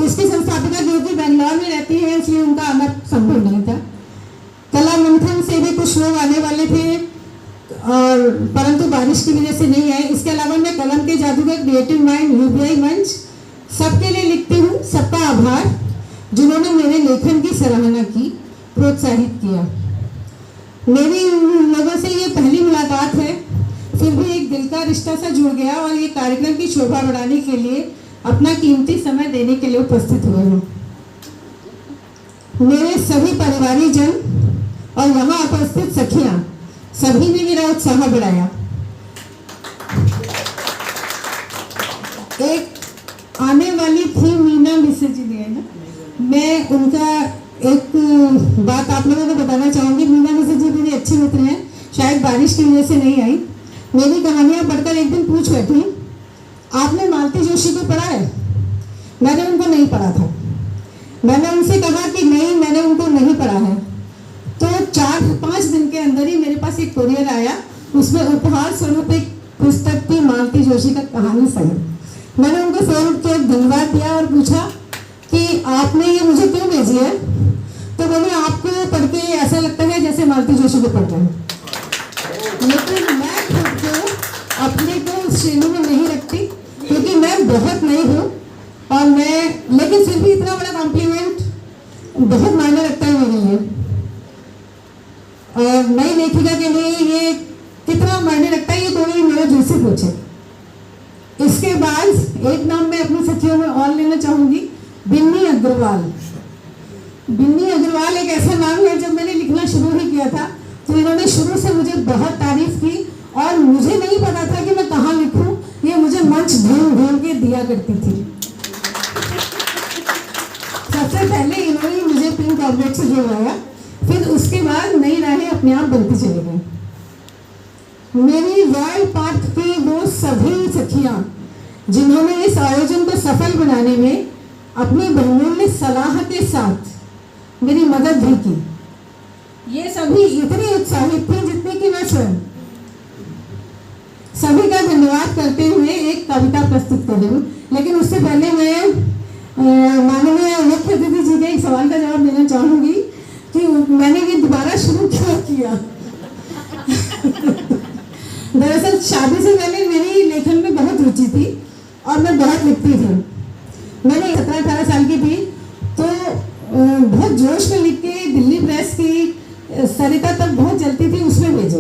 उसकी संस्थापिका जो कि बेंगलोर में रहती है, इसलिए उनका आना संभव नहीं था। कला मंथन से भी कुछ लोग आने वाले थे, और परंतु बारिश की वजह से नहीं आए। इसके अलावा मैं कलम के जादूगर, क्रिएटिव माइंड, UBI मंच, सबके लिए लिखती हूँ। सबका आभार जिन्होंने मेरे लेखन की सराहना की, प्रोत्साहित किया। मेरी उन लोगों से ये पहली मुलाकात है, फिर भी एक दिल का रिश्ता सा जुड़ गया, और ये कार्यक्रम की शोभा बढ़ाने के लिए अपना कीमती समय देने के लिए उपस्थित हुए हूँ। मेरे सभी परिवारी जन और यहाँ उपस्थित सखियाँ, सभी ने मेरा उत्साह बढ़ाया। एक आने वाली थी मीना मिश्र जी ने ना, मैं उनका एक बात आप लोगों को बताना चाहूँगी। मीना मिश्र जी मेरी अच्छी मित्र हैं, शायद बारिश की वजह से नहीं आई। मेरी कहानियाँ पढ़कर एक दिन पूछ बैठी, आपने मालती जोशी को पढ़ा है? मैंने उनको नहीं पढ़ा था। मैंने उनसे कहा कि नहीं, मैंने उनको नहीं पढ़ा है। तो 4-5 दिन के अंदर ही मेरे पास एक कोरियर आया, उसमें उपहार स्वरूप एक पुस्तक थी, मालती जोशी का कहानी संग्रह। मैंने उनको फोन किया, धन्यवाद दिया और पूछा कि आपने ये मुझे क्यों भेजी है? तो बोले आपको पढ़ के ऐसा लगता है जैसे मालती जोशी को पढ़ रहे हैं। लेकिन मैं खुद को अपने को उस श्रेणी में नहीं रखती, क्योंकि मैं बहुत नई हूँ, और लेकिन फिर भी इतना बड़ा कॉम्प्लीमेंट बहुत मायने रखता है मेरे लिए। और नई लेखिका के लिए ये कितना मायने रखता है, ये कोई मेरे दिल से पूछे। इसके बाद एक नाम मैं अपनी सखियों में और लेना चाहूंगी, बिन्नी अग्रवाल। बिन्नी अग्रवाल एक ऐसा नाम है, जब मैंने लिखना शुरू ही किया था तो इन्होंने शुरू से मुझे बहुत तारीफ की, और मुझे नहीं पता था कि मैं कहाँ लिखूं, ये मुझे मंच ढूंढ के दिया करती थी। सबसे पहले इन्होंने मुझे पिंक कॉमरेड से जोड़ाया, फिर उसके बाद नई राहें अपने आप बनती चली गई। मेरी रॉयल पार्क की वो सभी सखियां जिन्होंने इस आयोजन को सफल बनाने में अपनी बहुमूल्य सलाह के साथ मेरी मदद भी की, ये सभी इतनी उत्साहित थी जितनी कि मैं स्वयं। सभी का धन्यवाद करते हुए एक कविता प्रस्तुत कर रही हूँ, लेकिन उससे पहले मैं माननीय मुख्य अतिथि जी के एक सवाल का जवाब देना चाहूँगी। कि मैंने ये दोबारा शुरू क्यों किया। दरअसल शादी से पहले मेरी लेखन में बहुत रुचि थी और मैं बहुत लिखती थी। मैंने 17-18 साल की थी तो बहुत जोश में लिख के दिल्ली प्रेस की सरिता तक बहुत चलती थी, उसमें भेजो।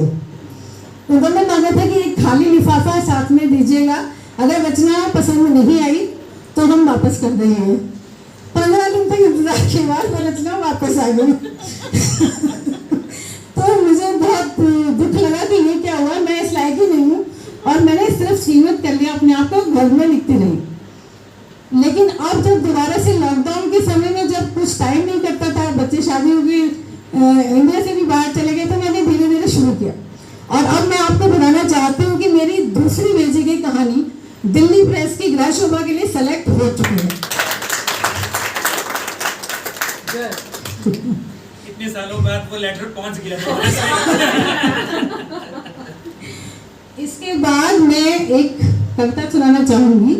उन्होंने मांगा था कि एक खाली लिफाफा साथ में दीजिएगा, अगर रचना पसंद नहीं आई तो हम वापस कर देंगे। 15 दिन तक इंतजार के बाद वो रचना वापस आ गई। तो मुझे बहुत दुख लगा कि ये क्या हुआ, मैं इस लायक ही नहीं हूँ, और मैंने सिर्फ सीमित कर लिया अपने आप को, घर में लिखती रही। लेकिन अब जब दोबारा से लॉकडाउन के समय में जब कुछ टाइम नहीं करता था, बच्चे शादी हो गई, इंडिया से भी बाहर चले गए, तो मैंने धीरे धीरे शुरू किया। और अब मैं आपको बताना चाहती हूँ कि मेरी दूसरी भेजी गई कहानी दिल्ली प्रेस की गृह शोभा के लिए सेलेक्ट हो चुकी है। इतने सालों बाद वो लेटर पहुंच गया। इसके बाद मैं एक कविता सुनाना चाहूंगी।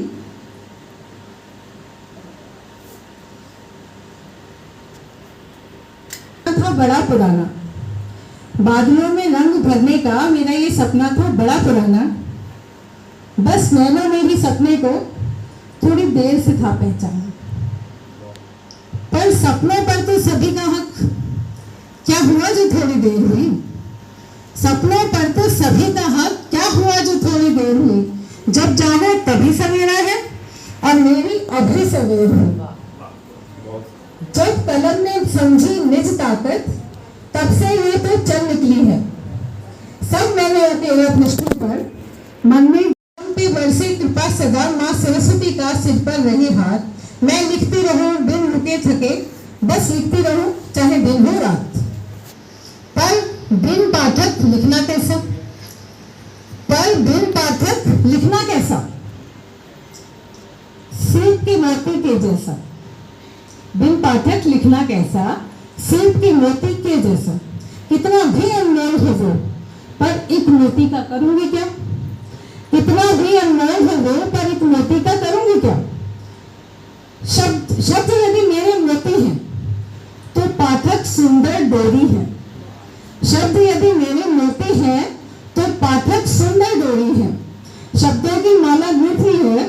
था बड़ा पुराना, बादलों में रंग भरने का मेरा ये सपना था बड़ा पुराना, बस मैंने मेरी सपने को थोड़ी देर से था पहचाना। पर सपनों पर तो सभी का हक, क्या हुआ जो थोड़ी देर हुई। सपनों पर तो सभी का हक, क्या हुआ जो थोड़ी देर हुई। जब जाना तभी सवेरा है और मेरी अभी सवेर हुई। जब कलम ने समझी निज ताकत, तब से ये तो चल निकली है। सब मैंने अकेले अपने स्टूल पर, मन में पे बरसे कृपा सदा, माँ सरस्वती का सिर पर रहे हाथ। मैं लिखती रहूं बिन रुके थके, बस लिखती रहूं चाहे दिन हो रात। पर बिन पाठक लिखना कैसा, पर बिन पाठक लिखना कैसा, सीप की मोती के जैसा। बिन पाठक लिखना कैसा, सीप की मोती के जैसा। कितना भी अनमोल हो वो, पर एक मोती का करूंगी क्या। कितना भी अनमोल हो वो, पर एक मोती का करूंगी क्या। शब्द यदि मेरे मोती हैं तो पाठक सुंदर डोरी है। शब्द यदि मेरे मोती हैं तो पाठक सुंदर डोरी है। शब्दों की माला गूंथी है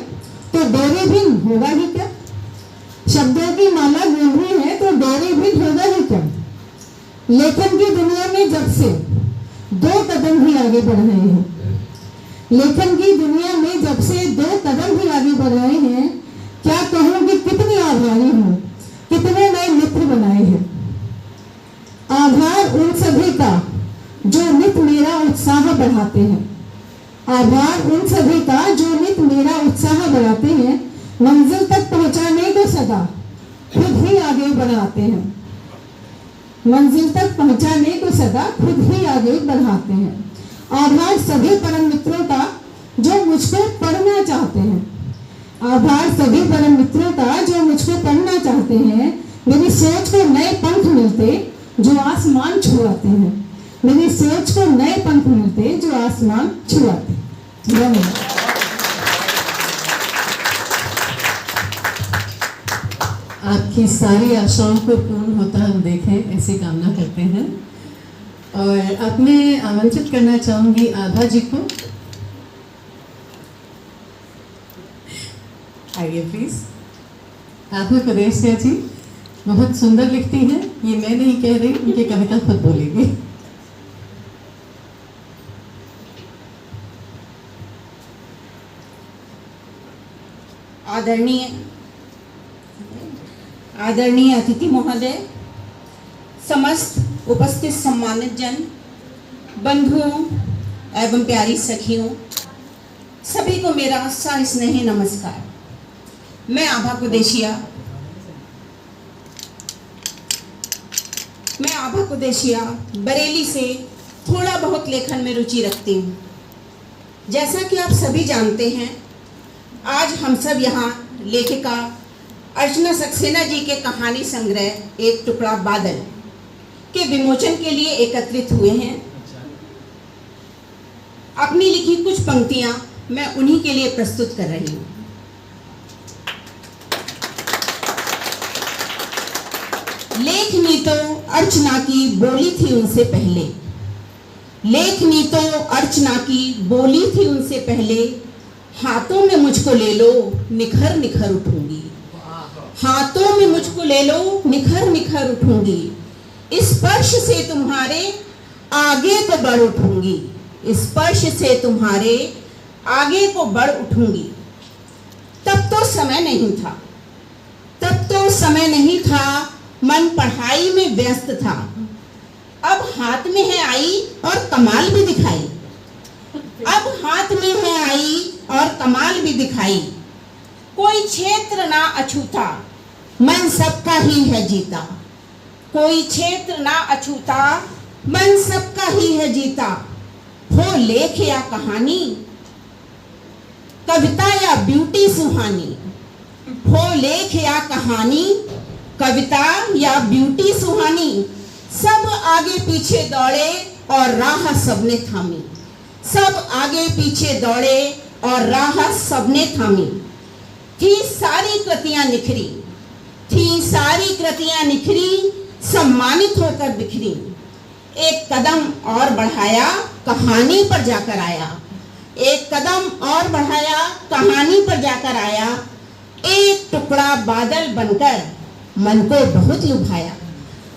तो डोरी भी होगा ही क्या। शब्दों की माला गूंथी है तो डोरी भी होगा ही क्या। लेखन की दुनिया में जब से 2 कदम ही आगे बढ़ रहे हैं। लेखन की दुनिया में जब से 2 कदम ही आगे बढ़ रहे हैं। क्या कहूँ कि कितनी आभारी हूँ, कितने नए मित्र बनाए हैं। आभार उन सभी का जो नित मेरा उत्साह बढ़ाते हैं। आभार उन सभी का जो नित मेरा उत्साह बढ़ाते हैं। मंजिल तक पहुंचाने को सदा खुद ही आगे बढ़ाते हैं। मंजिल तक पहुंचाने को सदा खुद ही आगे बढ़ाते हैं। आभार सभी परम मित्रों का जो मुझको पढ़ना चाहते हैं। आभार सभी परम मित्रों का जो मुझको पढ़ना चाहते हैं। मेरी सोच को नए पंख मिलते जो आसमान छुआते हैं। मेरी सोच को नए पंख मिलते जो आसमान छुआते हैं। आपकी सारी आशाओं को पूर्ण होता हम देखें, ऐसी कामना करते हैं। और अब मैं आमंत्रित करना चाहूँगी आभा जी को। आइए प्लीज। आभा कुरैशिया जी बहुत सुंदर लिखती हैं, ये मैं नहीं कह रही, उनकी कविता खुद बोलेगी। आदरणीय अतिथि महोदय, समस्त उपस्थित सम्मानित जन, बंधुओं एवं प्यारी सखियों, सभी को मेरा स्नेही नमस्कार। मैं आभा कुरैशिया बरेली से थोड़ा बहुत लेखन में रुचि रखती हूँ। जैसा कि आप सभी जानते हैं, आज हम सब यहाँ लेखिका अर्चना सक्सेना जी के कहानी संग्रह एक टुकड़ा बादल के विमोचन के लिए एकत्रित हुए हैं। अपनी लिखी कुछ पंक्तियां मैं उन्हीं के लिए प्रस्तुत कर रही हूँ। लेखनी तो अर्चना की बोली थी उनसे पहले, लेखनी तो अर्चना की बोली थी उनसे पहले, हाथों में मुझको ले लो निखर निखर उठूंगी, हाथों में मुझको ले लो निखर निखर उठूंगी, स्पर्श से तुम्हारे आगे को बढ़ उठूंगी, स्पर्श से तुम्हारे आगे को बढ़ उठूंगी। तब तो समय नहीं था, तब तो समय नहीं था, मन पढ़ाई में व्यस्त था, अब हाथ में है आई और कमाल भी दिखाई, अब हाथ में है आई और कमाल भी दिखाई, कोई क्षेत्र ना अछूता, मन सबका ही है जीता, कोई क्षेत्र ना अछूता, मन सबका ही है जीता, हो लेख या कहानी, कविता या ब्यूटी सुहानी, हो लेख या कहानी, कविता या ब्यूटी सुहानी, सब आगे पीछे दौड़े और राह सबने थामी, सब आगे पीछे दौड़े और राह सबने थामी, थी सारी कृतियां निखरी, थी सारी कृतियां निखरी, सम्मानित होकर बिखरी, एक कदम और बढ़ाया कहानी पर जाकर आया, एक कदम और बढ़ाया कहानी पर जाकर आया, एक टुकड़ा बादल बनकर मन को बहुत लुभाया,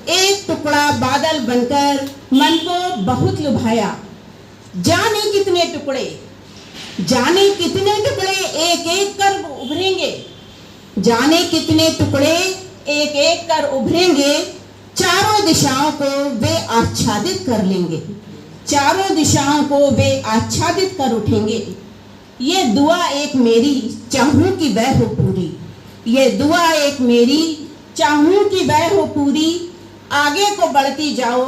एक टुकड़ा बादल बनकर मन को बहुत लुभाया, जाने कितने टुकड़े, जाने कितने टुकड़े एक एक कर उभरेंगे, जाने कितने टुकड़े एक एक कर उभरेंगे, चारों दिशाओं को वे आच्छादित कर लेंगे, चारों दिशाओं को वे आच्छादित कर उठेंगे, ये दुआ एक मेरी चाहूं कि वह हो पूरी, ये दुआ एक मेरी चाहूं कि वह हो पूरी, आगे को बढ़ती जाओ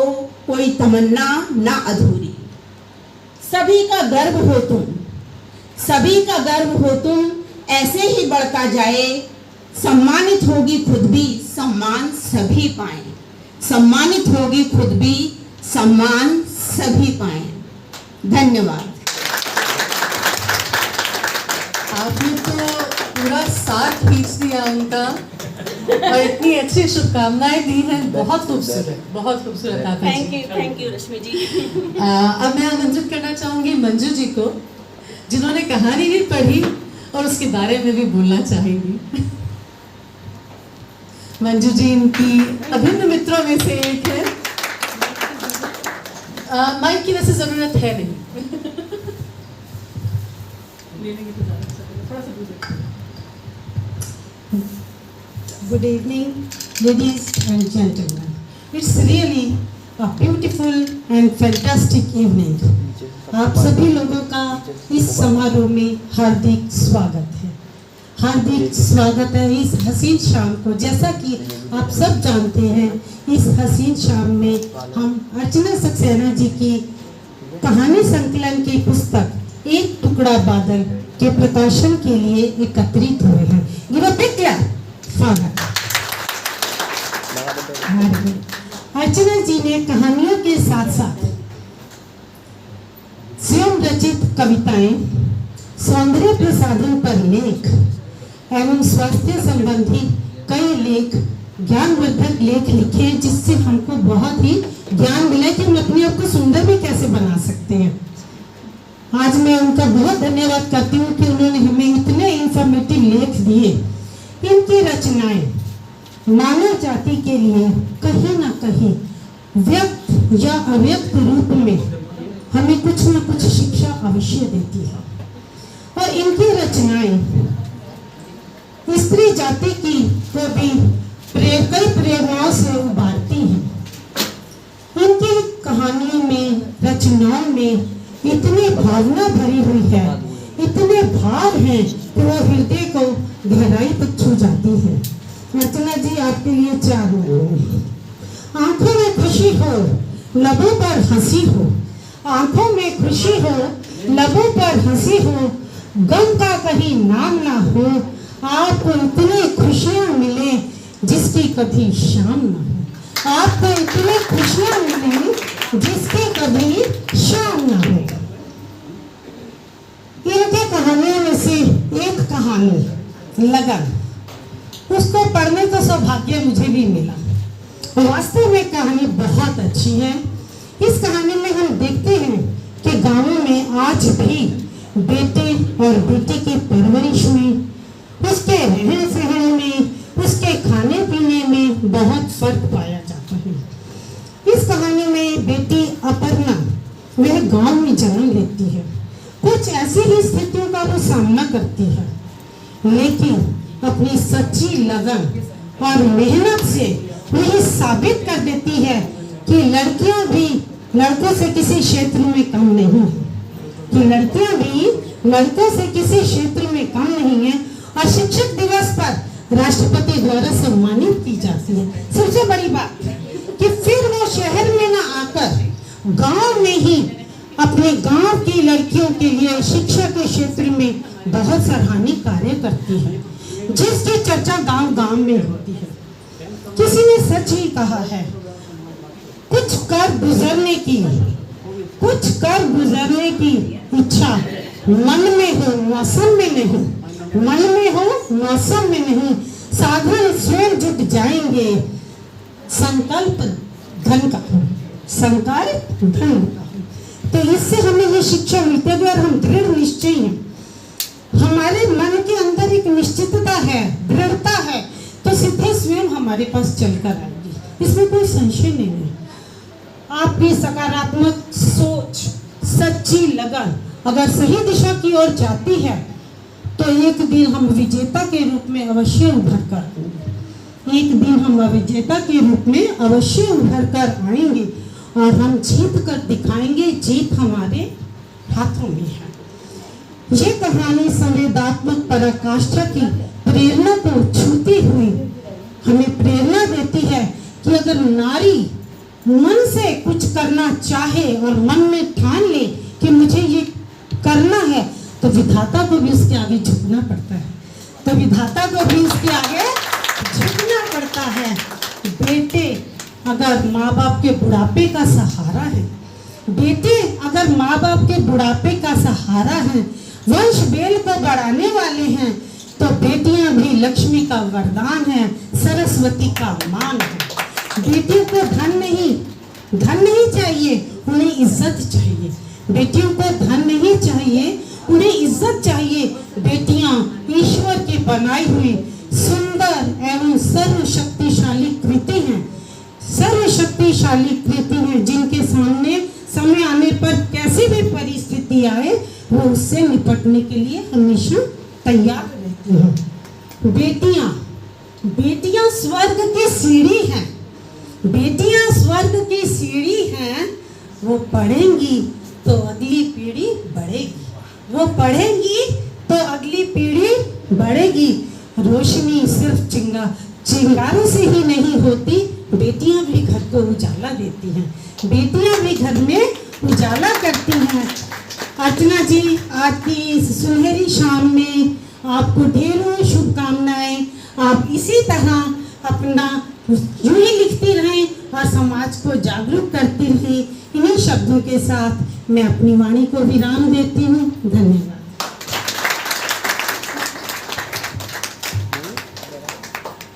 कोई तमन्ना ना अधूरी, सभी का गर्व हो तुम, सभी का गर्व हो तुम, ऐसे ही बढ़ता जाए, सम्मानित होगी खुद भी सम्मान सभी पाएं, सम्मानित होगी खुद भी सम्मान सभी पाएं। धन्यवाद। आपने तो पूरा साथ खींच दिया उनका और इतनी अच्छी शुभकामनाएं दी हैं, बहुत खूबसूरत, बहुत खूबसूरत आपने। थैंक यू रश्मि जी। अब मैं आमंत्रित करना चाहूंगी मंजू जी को, जिन्होंने कहानी भी पढ़ी और उसके बारे में भी बोलना चाहेंगी। मंजू जी इनकी अभिन्न मित्रों में से एक है। माइक की वैसे जरूरत है नहीं। Good evening, ladies and gentlemen. It's really a beautiful and fantastic evening. आप सभी लोगों का इस समारोह में हार्दिक स्वागत है, हार्दिक स्वागत है इस हसीन शाम को। जैसा कि आप सब जानते हैं, इस हसीन शाम में हम अर्चना सक्सेना जी की कहानी संकलन की पुस्तक एक टुकड़ा बादल के प्रकाशन के लिए एकत्रित हुए हैं। Give a big clap for her. अर्चना जी ने कहानियों के साथ साथ स्वयं रचित कविताएं, सौंदर्य प्रसाधन पर लेख एवं स्वास्थ्य संबंधी कई लेख, ज्ञानवर्धक लेख लिखे, जिससे हमको बहुत ही ज्ञान मिला कि हम अपने आप को सुंदर भी कैसे बना सकते हैं। आज मैं उनका बहुत धन्यवाद करती हूँ कि उन्होंने हमें इतने इंफॉर्मेटिव लेख दिए। इनकी रचनाएं मानव जाति के लिए कहीं ना कहीं व्यक्त या अव्यक्त रूप में हमें कुछ न कुछ शिक्षा अवश्य देती है, और इनकी रचनाएं स्त्री जाति की को भी कई प्रेरणाओं से उभारती हैं। इनकी कहानियों में, रचनाओं में इतनी भावना भरी हुई है, इतने भाव हैं कि वो हृदय को गहराई तक छू जाती है। अर्चना जी, आपके लिए 4 मिनट। आंखों में खुशी हो, लबों पर हंसी हो, आंखों में खुशी हो, लबों पर हंसी हो, गम का कहीं नाम ना हो, आपको इतनी खुशियां मिले जिसकी कभी शाम ना हो, आपको इतनी खुशियां मिले जिसकी कभी शाम ना हो। इनके कहानियों में से एक कहानी लगन, उसको पढ़ने का सौभाग्य मुझे भी मिला। वास्तव में कहानी बहुत अच्छी है। इस कहानी में हम देखते हैं कि गांवों में आज भी बेटे और बेटी की परवरिश में, उसके रहन सहन में, उसके खाने पीने में बहुत फर्क पाया जाता है। इस कहानी में बेटी अपर्णा वह गांव में जन्म लेती है। कुछ ऐसी ही स्थितियों का वो सामना करती है, लेकिन अपनी सच्ची लगन और मेहनत से वो ये साबित कर देती है कि लड़कियां भी लड़कों से किसी क्षेत्र में कम नहीं है, कि लड़कियां भी लड़कों से किसी क्षेत्र में कम नहीं है। और शिक्षक दिवस पर राष्ट्रपति द्वारा सम्मानित की जाती है। सबसे बड़ी बात कि फिर वो शहर में ना आकर गांव में ही अपने गांव की लड़कियों के लिए शिक्षा के क्षेत्र में बहुत सराहनीय कार्य करती है, जिसकी चर्चा गांव गांव में होती है। किसी ने सच ही कहा है, कुछ कर गुजरने की इच्छा मन में हो, मौसम में नहीं। मन में हो, मौसम में नहीं। साधन स्वयं जुट जाएंगे, संकल्प धन का, संकल्प धन का। तो इससे हमें ये शिक्षा मिलती है। अगर हम दृढ़ निश्चय हैं, हमारे मन के अंदर एक निश्चितता है, दृढ़ता है, तो सिद्धि स्वयं हमारे पास चलकर आएगी, इसमें कोई संशय नहीं है। आपकी सकारात्मक सोच, सच्ची लगन अगर सही दिशा की ओर जाती है तो एक दिन हम विजेता के रूप में अवश्य उभर कर आएंगे। एक दिन हम विजेता के रूप में अवश्य उभर कर आएंगे और हम जीत कर दिखाएंगे। जीत हमारे हाथों में है। ये कहानी संवेदात्मक पराकाष्ठा की प्रेरणा को छूती हुई हमें प्रेरणा देती है कि अगर नारी मन से कुछ करना चाहे और मन में ठान ले कि मुझे ये करना है, तो विधाता को भी उसके आगे झुकना पड़ता है। तो विधाता को भी उसके आगे झुकना पड़ता है। बेटे अगर माँ बाप के बुढ़ापे का सहारा है, बेटे अगर माँ बाप के बुढ़ापे का सहारा है, वंश बेल को बढ़ाने वाले हैं, तो बेटियां भी लक्ष्मी का वरदान है, सरस्वती का मान है। बेटियों को धन नहीं चाहिए, उन्हें इज्जत चाहिए। बेटियों को धन नहीं चाहिए, उन्हें इज्जत चाहिए। बेटियां ईश्वर की बनाई हुई सुंदर एवं सर्वशक्तिशाली कृति हैं, सर्वशक्तिशाली कृति हैं, जिनके सामने समय आने पर कैसी भी परिस्थिति आए वो उससे निपटने के लिए हमेशा तैयार रहती हैं। बेटियां स्वर्ग की सीढ़ी हैं, बेटियां स्वर्ग की सीढ़ी हैं। वो पढ़ेंगी तो अगली पीढ़ी बढ़ेगी, वो पढ़ेंगी तो अगली पीढ़ी बढ़ेगी। रोशनी सिर्फ चिंगारों से ही नहीं होती, बेटियां भी घर को उजाला देती हैं, बेटियां भी घर में उजाला करती हैं। अर्चना जी, आज की इस सुनहरी शाम में आपको ढेरों शुभकामनाएं। आप इसी तरह अपना यूं ही लिखती रहें और समाज को जागरूक करती रहें। इन्हीं शब्दों के साथ मैं अपनी वाणी को विराम देती हूँ। धन्यवाद।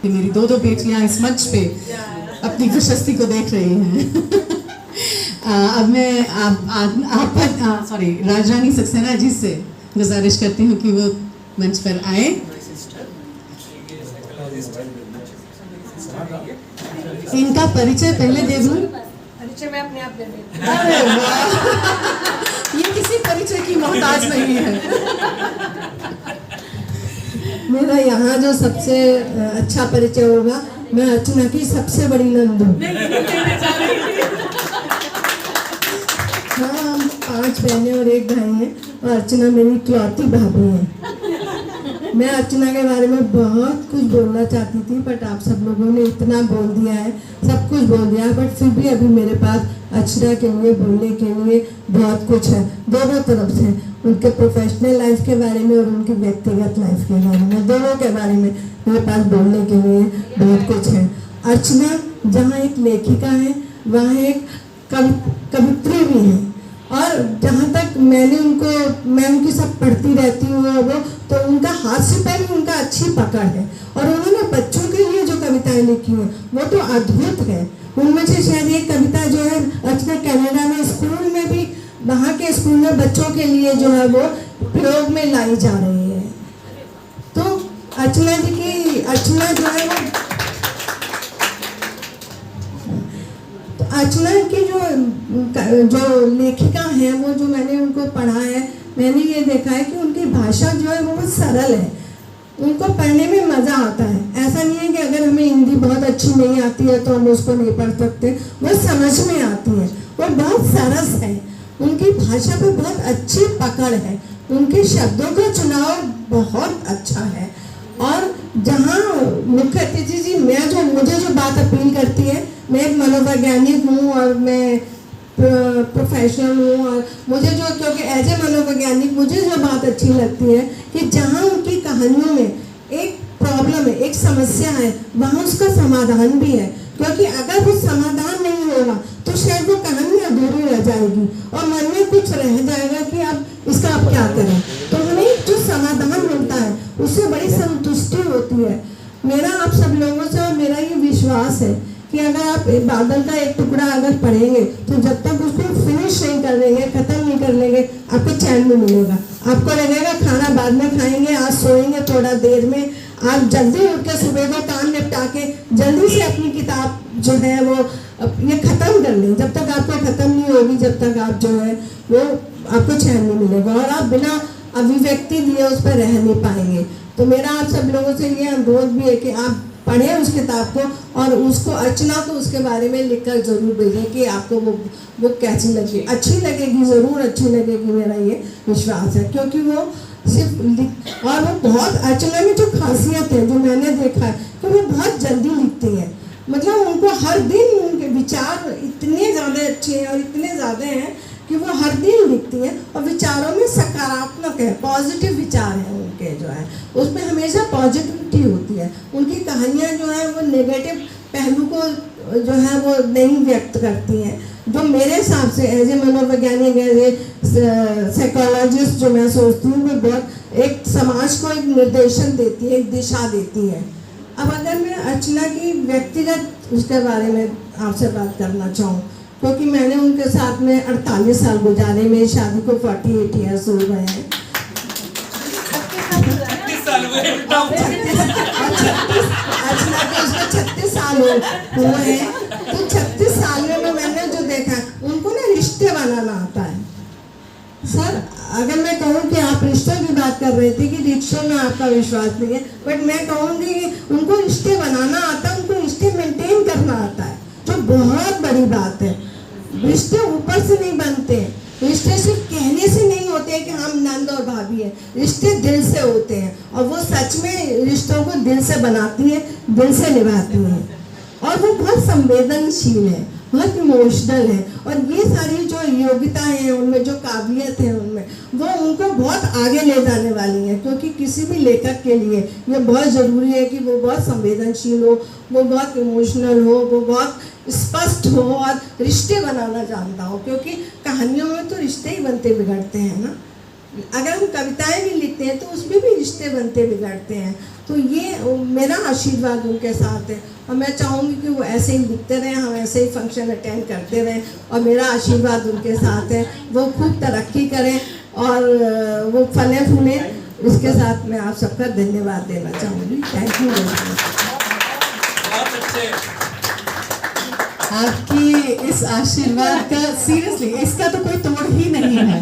मेरी दो बेटियां इस मंच पे अपनी प्रशस्ति को देख रही हैं। अब मैं आप सॉरी राजरानी सक्सेना जी से गुजारिश करती हूँ कि वो मंच पर आए। इनका परिचय पहले दे दूं। परिचय मैं अपने आप दे देती हूं। अरे वाह, ये किसी परिचय की मोहताज नहीं है। मेरा यहाँ जो सबसे अच्छा परिचय होगा, मैं अर्चना की सबसे बड़ी नंद हूँ। हाँ, हम 5 बहनें और 1 भाई हैं और अर्चना मेरी इकलौती भाभी है। मैं अर्चना के बारे में बहुत कुछ बोलना चाहती थी, बट आप सब लोगों ने इतना बोल दिया है, सब कुछ बोल दिया है, बट फिर भी अभी मेरे पास अर्चना के लिए बोलने के लिए बहुत कुछ है, दोनों तरफ से, उनके प्रोफेशनल लाइफ के बारे में और उनकी व्यक्तिगत लाइफ के बारे में, दोनों के बारे में मेरे पास बोलने के लिए बहुत कुछ है। अर्चना जहाँ एक लेखिका है, वहाँ एक कवित्री भी है और जहाँ तक मैं उनकी सब पढ़ती रहती हूँ वो, तो उनका हाथ से पैर में उनका अच्छी पकड़ है। और उन्होंने बच्चों के लिए जो कविताएं लिखी हैं वो तो अद्भुत है। उनमें से शायद एक कविता जो है अर्चना कनाडा में स्कूल में भी, वहाँ के स्कूल में बच्चों के लिए जो है वो प्रयोग में लाई जा रही है। तो अर्चना जो है वो, अर्चना की जो लेखिका है वो, जो मैंने उनको पढ़ा है, मैंने ये देखा है कि उनकी भाषा जो है वो बहुत सरल है, उनको पढ़ने में मज़ा आता है। ऐसा नहीं है कि अगर हमें हिंदी बहुत अच्छी नहीं आती है तो हम उसको नहीं पढ़ सकते, वो समझ में आती है, वो बहुत सरस है, उनकी भाषा पे बहुत अच्छी पकड़ है, उनके शब्दों का चुनाव बहुत अच्छा है। और जहाँ मुख्य अतिथि जी, मुझे जो बात अपील करती है, मैं एक मनोवैज्ञानिक हूँ और मैं प्रोफेशनल हूँ, और मुझे जो, क्योंकि एज ए मनोवैज्ञानिक मुझे जो बात अच्छी लगती है कि जहाँ उनकी कहानियों में एक प्रॉब्लम है, एक समस्या है, वहाँ उसका समाधान भी है। क्योंकि अगर वो समाधान नहीं होगा तो शायद वो कहानी अधूरी रह जाएगी और मन में कुछ रह जाएगा कि अब इसका आप क्या करें। तो हमें जो समाधान मिलता है उससे बड़ी संतुष्टि होती है। मेरा आप सब लोगों से और मेरा ये विश्वास है कि अगर आप बादल का एक टुकड़ा अगर पढ़ेंगे तो जब तक उसको फिनिश नहीं कर लेंगे, खत्म नहीं कर लेंगे, आपको चैन नहीं मिलेगा। आपको लगेगा खाना बाद में खाएंगे, आज सोएंगे थोड़ा देर में, आप जल्दी उठ के सुबह को काम निपटा के जल्दी से अपनी किताब जो है वो ये ख़त्म कर लें। जब तक आपको ख़त्म नहीं होगी, जब तक आप जो है वो आपको चैन नहीं मिलेगा और आप बिना अभिव्यक्ति दिए उस पर रह नहीं पाएंगे। तो मेरा आप सब लोगों से ये अनुरोध भी है कि आप पढ़ें उस किताब को और उसको, अर्चना को उसके बारे में लिखकर ज़रूर भेजें कि आपको वो बुक कैसी लगी। अच्छी लगेगी, ज़रूर अच्छी लगेगी, मेरा ये विश्वास है। क्योंकि वो सिर्फ और वो बहुत, अर्चना में जो खासियत है जो मैंने देखा है कि वो बहुत जल्दी लिखती है। मतलब उनको हर दिन उनके विचार इतने ज़्यादा अच्छे हैं और इतने ज़्यादा हैं कि वो हर दिन लिखती है और विचारों में सकारात्मक है, पॉजिटिव विचार हैं उनके जो है, उसमें हमेशा पॉजिटिविटी होती है। उनकी कहानियाँ जो है वो नेगेटिव पहलू को जो है वो नहीं व्यक्त करती हैं। जो मेरे हिसाब से एज ए मनोवैज्ञानिक, एज ए साइकोलॉजिस्ट जो मैं सोचती हूँ, वो बहुत एक समाज को एक निर्देशन देती है, एक दिशा देती है। अब अगर मैं अर्चना की व्यक्तिगत उसके बारे में आपसे बात करना चाहूँ, क्योंकि मैंने उनके साथ में 48 साल गुजारे, मेरी शादी को 48 ईयर्स हो गए हैं। 36 साल हुए, अर्चना के उसमें 36 साल हुए हैं। तो 36 साल में मैंने जो देखा, उनको ना रिश्ते बनाना आता है। सर, अगर मैं कहूँ कि आप रिश्तों की बात कर रहे थे कि रिश्तों में आपका विश्वास नहीं है, बट मैं कहूँगी कि उनको रिश्ते बनाना आता है, उनको रिश्ते मेंटेन करना आता है, जो बहुत बड़ी बात है। रिश्ते ऊपर से नहीं बनते, रिश्ते सिर्फ कहने से नहीं होते कि हम नंद और भाभी हैं, रिश्ते दिल से होते हैं और वो सच में रिश्तों को दिल से बनाती है, दिल से निभाती है। और वो बहुत संवेदनशील है, बहुत इमोशनल है और ये सारी जो योग्यताएं हैं उनमें, जो काबिलियत है उनमें, वो उनको बहुत आगे ले जाने वाली हैं। क्योंकि किसी भी लेखक के लिए ये बहुत ज़रूरी है कि वो बहुत संवेदनशील हो, वो बहुत इमोशनल हो, वो बहुत स्पष्ट हो और रिश्ते बनाना जानता हो। क्योंकि कहानियों में तो रिश्ते ही बनते बिगड़ते हैं ना, अगर हम कविताएं भी लिखते हैं तो उसमें भी रिश्ते बनते बिगड़ते हैं। तो ये मेरा आशीर्वाद उनके साथ है और मैं चाहूँगी कि वो ऐसे ही लिखते रहें, हम ऐसे ही फंक्शन अटेंड करते रहें और मेरा आशीर्वाद उनके साथ है। वो खूब तरक्की करें और वो फले फूलें। इसके साथ मैं आप सबका धन्यवाद देना चाहूँगी। Thank you very much. बहुत अच्छे। आपकी इस आशीर्वाद का सीरियसली इसका तो कोई तोड़ ही नहीं है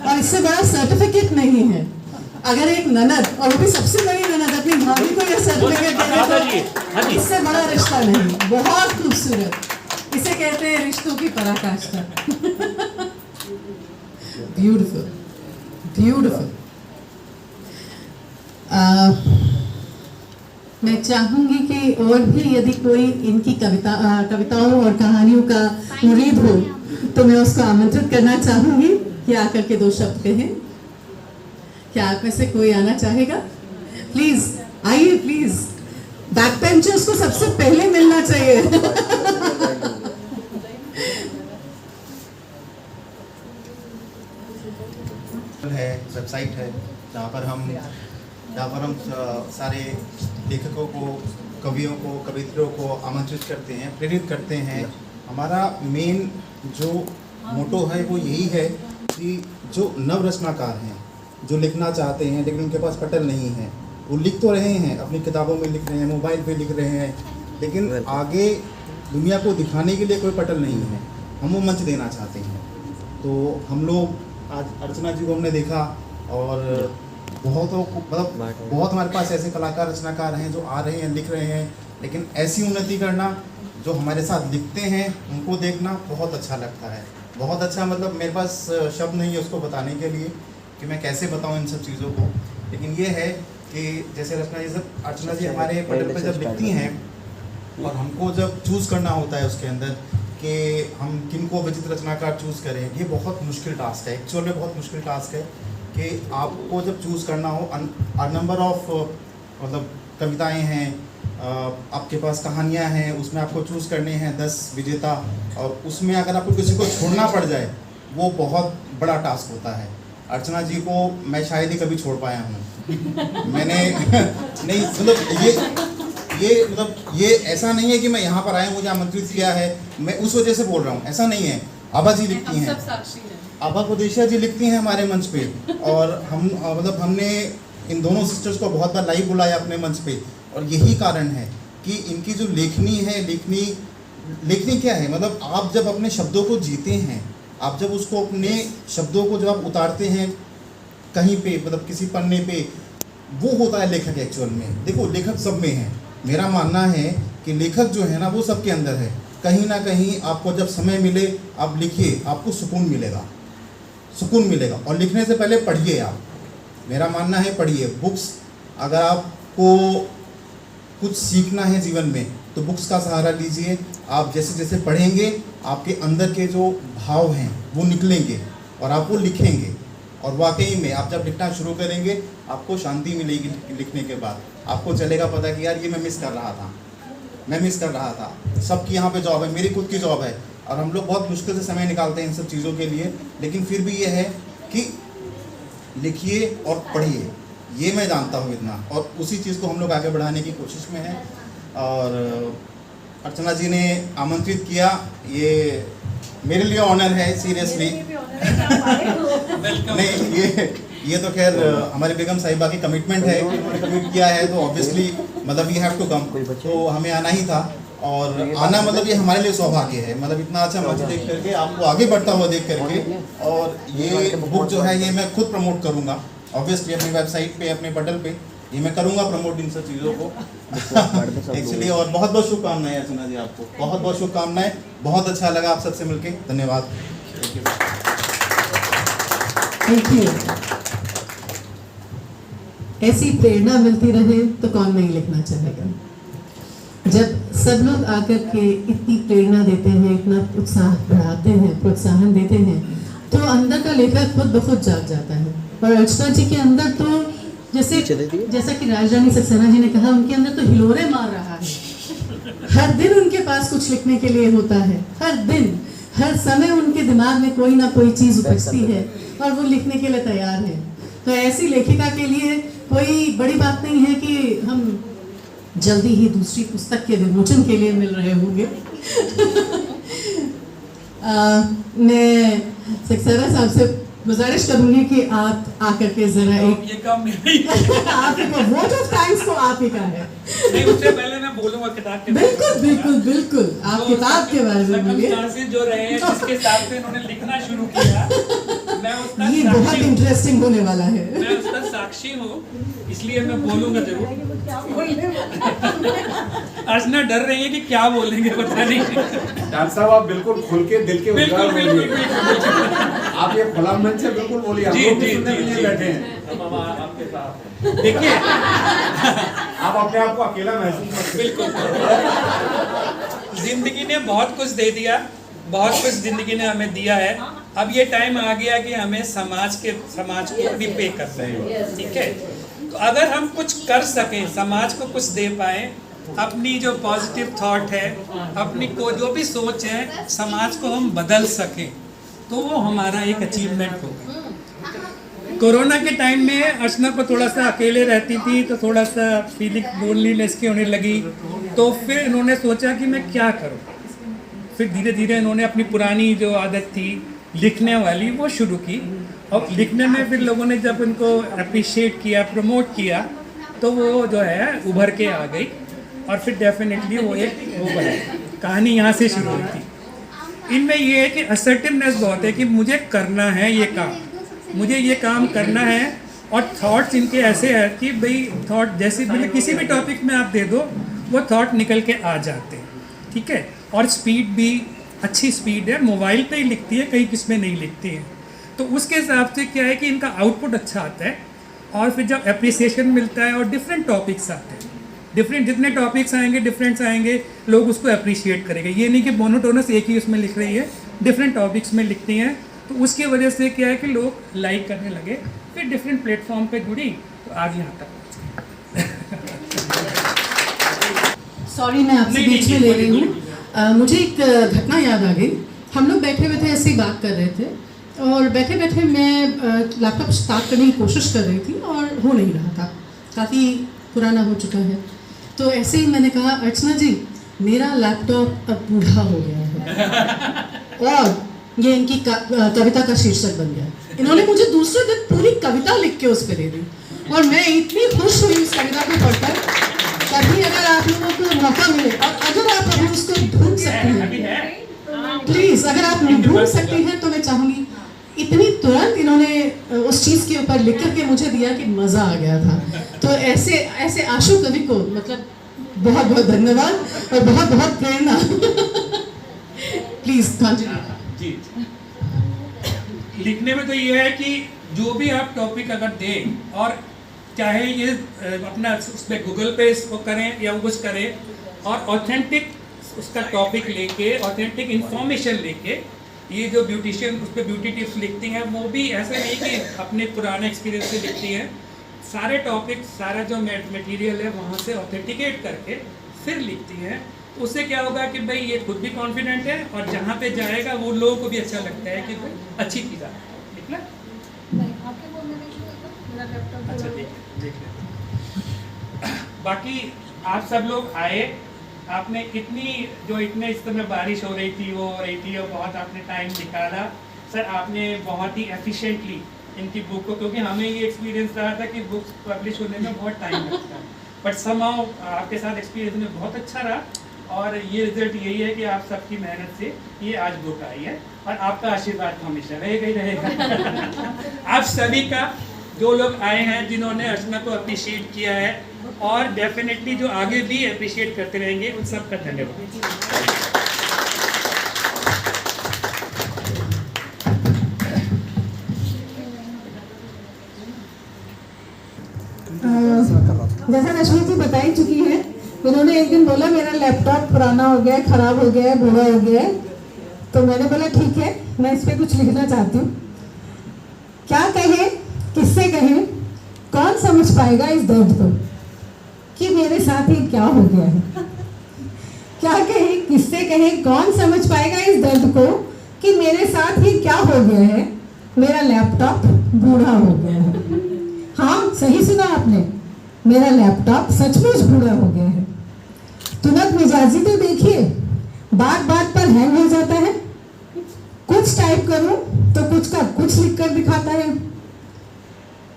और इससे बड़ा सर्टिफिकेट नहीं है। अगर एक ननद, और वो भी सबसे बड़ी ननद, अपनी भाभी को यह सर्टिफिकेट दे तो इससे बड़ा रिश्ता नहीं। बहुत खूबसूरत, इसे कहते हैं रिश्तों की पराकाष्ठा। Beautiful, beautiful. मैं चाहूंगी कि और भी यदि कोई इनकी कविताओं और कहानियों का मुरीद हो तो मैं उसको आमंत्रित करना चाहूंगी कि आकर के दो शब्द कहें। क्या आप में से कोई आना चाहेगा? प्लीज आइए, प्लीज। बैक बेंचर्स को सबसे पहले मिलना चाहिए। है, वेबसाइट है जहाँ पर हम सारे लेखकों को, कवियों को, कवित्रियों को आमंत्रित करते हैं, प्रेरित करते हैं। हमारा मेन जो मोटो है वो यही है कि जो नव रचनाकार हैं, जो लिखना चाहते हैं लेकिन उनके पास पटल नहीं है, वो लिख तो रहे हैं, अपनी किताबों में लिख रहे हैं, मोबाइल पे लिख रहे हैं, लेकिन आगे दुनिया को दिखाने के लिए कोई पटल नहीं है। हम वो मंच देना चाहते हैं। तो हम लोग आज अर्चना जी को हमने देखा और बहुत हमारे पास ऐसे कलाकार, रचनाकार हैं जो आ रहे हैं, लिख रहे हैं, लेकिन ऐसी उन्नति करना, जो हमारे साथ लिखते हैं उनको देखना बहुत अच्छा लगता है। बहुत अच्छा, मतलब मेरे पास शब्द नहीं है उसको बताने के लिए कि मैं कैसे बताऊं इन सब चीज़ों को। लेकिन ये है कि जैसे अर्चना जी हमारे पटल पर जब लिखती हैं और हमको जब चूज़ करना होता है उसके अंदर कि हम किन को विचित्र रचनाकार चूज़ करें, ये बहुत मुश्किल टास्क है। एक्चुअल में बहुत मुश्किल टास्क है कि आपको जब चूज़ करना हो, नंबर ऑफ मतलब कविताएं हैं, आपके पास कहानियां हैं, उसमें आपको चूज़ करने हैं 10 विजेता, और उसमें अगर आपको किसी को छोड़ना पड़ जाए वो बहुत बड़ा टास्क होता है। अर्चना जी को मैं शायद ही कभी छोड़ पाया हूँ। मैंने नहीं, मतलब ये ऐसा नहीं है कि मैं यहाँ पर आया, मुझे आमंत्रित किया है, मैं उस वजह से बोल रहा हूँ, ऐसा नहीं है। आभा जी लिखती हैं, आभा कुदेशिया जी लिखती हैं हमारे मंच पे, और हम मतलब हमने इन दोनों सिस्टर्स को बहुत बार लाइव बुलाया अपने मंच पे, और यही कारण है कि इनकी जो लेखनी है, लेखनी क्या है, मतलब आप जब अपने शब्दों को जीते हैं, आप जब उसको अपने शब्दों को जब आप उतारते हैं कहीं पे, मतलब किसी पन्ने पे, वो होता है लेखक एक्चुअल में। देखो, लेखक सब में है। मेरा मानना है कि लेखक जो है ना वो सबके अंदर है। कहीं ना कहीं आपको जब समय मिले आप लिखिए, आपको सुकून मिलेगा। और लिखने से पहले पढ़िए आप, मेरा मानना है पढ़िए बुक्स। अगर आपको कुछ सीखना है जीवन में तो बुक्स का सहारा लीजिए। आप जैसे जैसे पढ़ेंगे आपके अंदर के जो भाव हैं वो निकलेंगे और आप वो लिखेंगे, और वाकई में आप जब लिखना शुरू करेंगे आपको शांति मिलेगी। लिखने के बाद आपको चलेगा पता कि यार ये मैं मिस कर रहा था। सबकी यहाँ पे जॉब है, मेरी खुद की जॉब है, और हम लोग बहुत मुश्किल से समय निकालते हैं इन सब चीज़ों के लिए, लेकिन फिर भी ये है कि लिखिए और पढ़िए, ये मैं जानता हूँ इतना, और उसी चीज़ को हम लोग आगे बढ़ाने की कोशिश में हैं। और अर्चना जी ने आमंत्रित किया, ये मेरे लिए ऑनर है सीरियसली। नहीं, ये तो खैर हमारी बेगम साहिबा की कमिटमेंट है, उन्होंने कमिट किया है, तो ऑब्वियसली मतलब वी हैव टू कम, तो हमें आना ही था। और आना मतलब ये हमारे लिए सौभाग्य है, मतलब इतना अच्छा मंच देख करके, आपको आगे बढ़ता हुआ देख करके। और ये बुक जो है ये मैं खुद प्रमोट करूँगा ऑब्वियसली, अपनी वेबसाइट पे, अपने पटल पे ये मैं करूँगा प्रमोट इन सब चीज़ों को एक्चुअली। और बहुत बहुत शुभकामनाएं अर्चना जी, आपको बहुत बहुत शुभकामनाएं। बहुत अच्छा लगा आप सबसे मिलके, धन्यवाद। Thank you. ऐसी प्रेरणा मिलती रहे तो कौन नहीं लिखना चाहेगा। जब सब लोग आकर के इतनी प्रेरणा देते हैं, इतना उत्साह बढ़ाते हैं, प्रोत्साहन देते हैं, तो अंदर का लेखक खुद ब खुद जाग जाता है। और अर्चना जी के अंदर तो जैसा कि राजरानी सक्सेना जी ने कहा, उनके अंदर तो हिलोरे मार रहा है। हर दिन उनके पास कुछ लिखने के लिए होता है, हर दिन, हर समय उनके दिमाग में कोई ना कोई चीज़ उपजती है और वो लिखने के लिए तैयार है। तो ऐसी लेखिका के लिए कोई बड़ी बात नहीं है कि हम जल्दी ही दूसरी पुस्तक के विमोचन के लिए मिल रहे होंगे। मैं सक्सेना साहब से गुजारिश करूंगी कि आप आकर के जरा एक ये काम नहीं आप ही का वोट ऑफ थैंक्स तो आप ही का है। नहीं, उससे पहले मैं बोलूंगा किताब के बिल्कुल आप किताब के बारे में बोलिए। जो रहे हैं, जिसके हिसाब से इन्होंने लिखना शुरू किया, मैं उसका ये बहुत इंटरेस्टिंग होने वाला है। मैं उसका साक्षी हूँ, इसलिए मैं बोलूंगा जरूर। अर्चना डर रही है कि क्या बोलेंगे, पता नहीं। डॉक्टर साहब आप बिल्कुल खुल के दिल के उद्गार बोलिए। आप ये खुला मंच है, बिल्कुल बोलिए। हम लोग सुनने के लिए बैठे हैं, हम आपके साथ। देखिए, आप अपने आप को अकेला महसूस मत कीजिए। बिल्कुल। जिंदगी ने बहुत कुछ दे दिया, बहुत कुछ जिंदगी ने हमें दिया है। अब ये टाइम आ गया कि हमें समाज को रिपे करना है, ठीक है। तो अगर हम कुछ कर सकें, समाज को कुछ दे पाए, अपनी जो पॉजिटिव थॉट है, अपनी को जो भी सोच है, समाज को हम बदल सकें, तो वो हमारा एक अचीवमेंट होगा। कोरोना के टाइम में अर्चना को थोड़ा सा अकेले रहती थी, तो थोड़ा सा फीलिंग लोनलीनेस की होने लगी। तो फिर इन्होंने सोचा कि मैं क्या करूं। फिर धीरे धीरे इन्होंने अपनी पुरानी जो आदत थी लिखने वाली वो शुरू की, और लिखने में फिर लोगों ने जब उनको अप्रिशिएट किया, प्रमोट किया, तो वो जो है उभर के आ गई। और फिर डेफिनेटली वो एक वो बनी, कहानी यहाँ से शुरू हुई थी। इनमें ये है कि असर्टिवनेस बहुत है कि मुझे करना है ये काम, मुझे ये काम करना है। और थॉट्स इनके ऐसे हैं कि भाई थॉट जैसे मतलब किसी भी टॉपिक में आप दे दो वो थॉट निकल के आ जाते हैं, ठीक है। और स्पीड भी अच्छी स्पीड है, मोबाइल पे ही लिखती है, कहीं किस में नहीं लिखती है। तो उसके हिसाब से क्या है कि इनका आउटपुट अच्छा आता है। और फिर जब एप्रिसिएशन मिलता है और डिफरेंट टॉपिक्स आते हैं, डिफरेंट जितने टॉपिक्स आएंगे डिफरेंट्स आएंगे, लोग उसको अप्रिशिएट करेंगे। ये नहीं कि मोनोटोनस एक ही उसमें लिख रही है, डिफरेंट टॉपिक्स में लिखती हैं। तो उसकी वजह से क्या है कि लोग लाइक करने लगे, फिर डिफरेंट प्लेटफॉर्म पे जुड़ी, तो आज यहाँ तक पहुँच गई। सॉरी मैं आपसे नहीं, बीच में नहीं, ले रही हूँ। मुझे एक घटना याद आ गई। हम लोग बैठे हुए थे, ऐसे ही बात कर रहे थे, और बैठे बैठे मैं लैपटॉप स्टार्ट करने की कोशिश कर रही थी और हो नहीं रहा था, काफ़ी पुराना हो चुका है। तो ऐसे ही मैंने कहा, अर्चना जी मेरा लैपटॉप अब बूढ़ा हो गया है। और ये इनकी कविता का शीर्षक बन गया। इन्होंने मुझे दूसरे दिन पूरी कविता लिख के उस पर दे दी, और मैं इतनी खुश हुई उस कविता को पढ़कर। तभी अगर आप लोगों को मौका मिले, और अगर आप अभी उसको ढूंढ सकती हैं, प्लीज़ अगर आप ढूंढ सकती हैं, तो मैं चाहूँगी। इतनी तुरंत इन्होंने उस चीज़ के ऊपर लिख करके मुझे दिया कि मज़ा आ गया था। तो ऐसे ऐसे आशु कवि को मतलब बहुत बहुत धन्यवाद और बहुत बहुत प्रेरणा। Please continue. जी, लिखने में तो ये है कि जो भी आप टॉपिक अगर दें, और चाहे ये अपना उस पर गूगल पे इसको करें या कुछ करें, और ऑथेंटिक उसका टॉपिक लेके, ऑथेंटिक इंफॉर्मेशन लेके, ये जो ब्यूटिशियन उस पर ब्यूटी टिप्स लिखती हैं, वो भी ऐसा नहीं कि अपने पुराने एक्सपीरियंस से लिखती हैं। सारे टॉपिक, सारा जो मटेरियल है वहाँ से ऑथेंटिकेट करके फिर लिखती हैं। उससे क्या होगा कि भाई ये खुद भी कॉन्फिडेंट है, और जहाँ पे जाएगा वो लोगों को भी अच्छा लगता है कि भाई अच्छी चीज़ है। ठीक है, अच्छा देख लेते। बाकी आप सब लोग आए, आपने इतने इस समय बारिश हो रही थी, वो हो रही थी, और बहुत आपने टाइम निकाला। सर आपने बहुत ही एफिशिएंटली इनकी बुक को, क्योंकि हमें ये एक्सपीरियंस रहा था कि बुक्स पब्लिश होने में बहुत टाइम लगता है, बट समहाउ आपके साथ एक्सपीरियंस में बहुत अच्छा रहा। और ये रिजल्ट यही है कि आप सबकी मेहनत से ये आज बुक आई है, और आपका आशीर्वाद हमेशा रहेगा ही रहेगा। आप सभी का, जो लोग आए हैं, जिन्होंने अर्चना को अप्रिशिएट किया है, और डेफिनेटली जो आगे भी अप्रिशिएट करते रहेंगे, उन सब का धन्यवाद। जैसा रश्मि जी बता ही चुकी है, उन्होंने एक दिन बोला मेरा लैपटॉप पुराना हो गया है, खराब हो गया है, बूढ़ा हो गया है। तो मैंने बोला ठीक है, मैं इस पर कुछ लिखना चाहती हूँ। क्या कहें, किससे कहें, कौन समझ पाएगा इस दर्द को कि मेरे साथ ही क्या हो गया है। क्या कहें, किससे कहें, कौन समझ पाएगा इस दर्द को कि मेरे साथ ही क्या हो गया है, मेरा लैपटॉप बूढ़ा हो गया है। हाँ, सही सुना आपने, मेरा लैपटॉप सचमुच बूढ़ा हो गया है। तुनक मिजाजी तो देखिए, बात बात पर हैंग हो जाता है। कुछ टाइप करूं तो कुछ का कुछ लिख कर दिखाता है।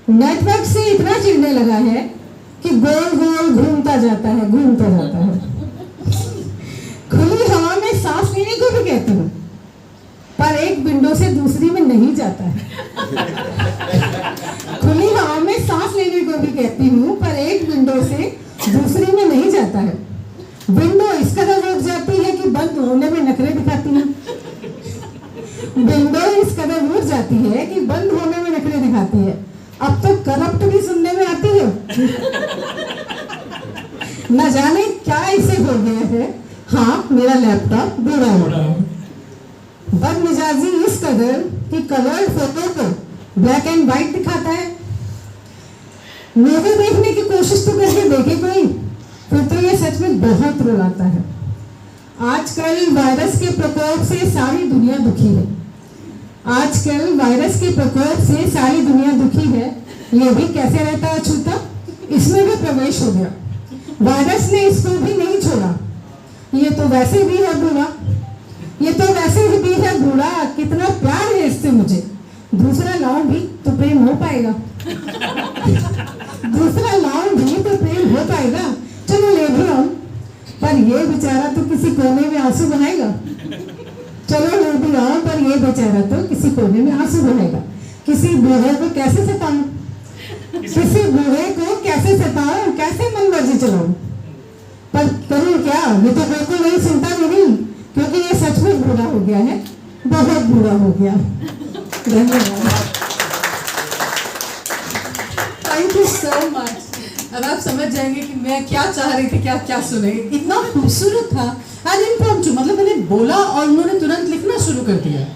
नेटवर्क से इतना चिढ़ने लगा है कि गोल गोल घूमता जाता है। खुली हवा में सांस लेने को भी कहती हूँ, पर एक विंडो से दूसरी में नहीं जाता है। खुली हवा में सांस लेने को भी कहती हूँ, पर एक विंडो से दूसरी में नहीं जाता है। विंडो इस कदर रुक जाती है कि बंद होने में नखरे दिखाती है। विंडो इस कदर रुक जाती है कि बंद होने में नखरे दिखाती है। अब तो करप्ट भी सुनने में आती है। न जाने क्या इसे हो गया है। हाँ, मेरा लैपटॉप बूढ़ा हो गया है। बदमिजाजी इस कदर कि कलर्ड फोटो को ब्लैक एंड व्हाइट दिखाता है। मूवी देखने की कोशिश तो करके देखे कोई, फिर तो ये सच में बहुत रुलाता है। आजकल वायरस के प्रकोप से सारी दुनिया दुखी है। आजकल वायरस के प्रकोप से सारी दुनिया दुखी है, ये भी कैसे रहता अछूता, इसमें भी प्रवेश हो गया। वायरस ने इसको भी नहीं छोड़ा, ये तो वैसे भी है बूढ़ा, ये तो वैसे भी है बूढ़ा, कितना प्यार है इससे मुझे, दूसरा लाऊं भी तो प्रेम हो पाएगा, दूसरा लाऊं भी तो प्रेम हो पाएगा, चलो ले भी आऊं, पर ये बेचारा तो किसी कोने में आंसू बहाएगा, चलो ले भी आऊं, पर ये बेचारा तो किसी कोने में आंसू बहाएगा। किसी बूढ़े को कैसे सताऊं, किसी बूढ़े को कैसे सताऊं, कैसे मन मर्जी चलाऊं, पर करूं क्या, ये तो बिल्कुल नहीं सुनता मेरी, क्योंकि ये सचमुच बूढ़ा हो गया है, बहुत बूढ़ा हो गया। धन्यवाद। Thank you so much. अब आप समझ जाएंगे कि मैं क्या चाह रही थी, क्या क्या सुने। इतना खूबसूरत था, आज इम्प्रॉम्प्टू, मतलब मैंने बोला और उन्होंने तुरंत लिखना शुरू कर दिया।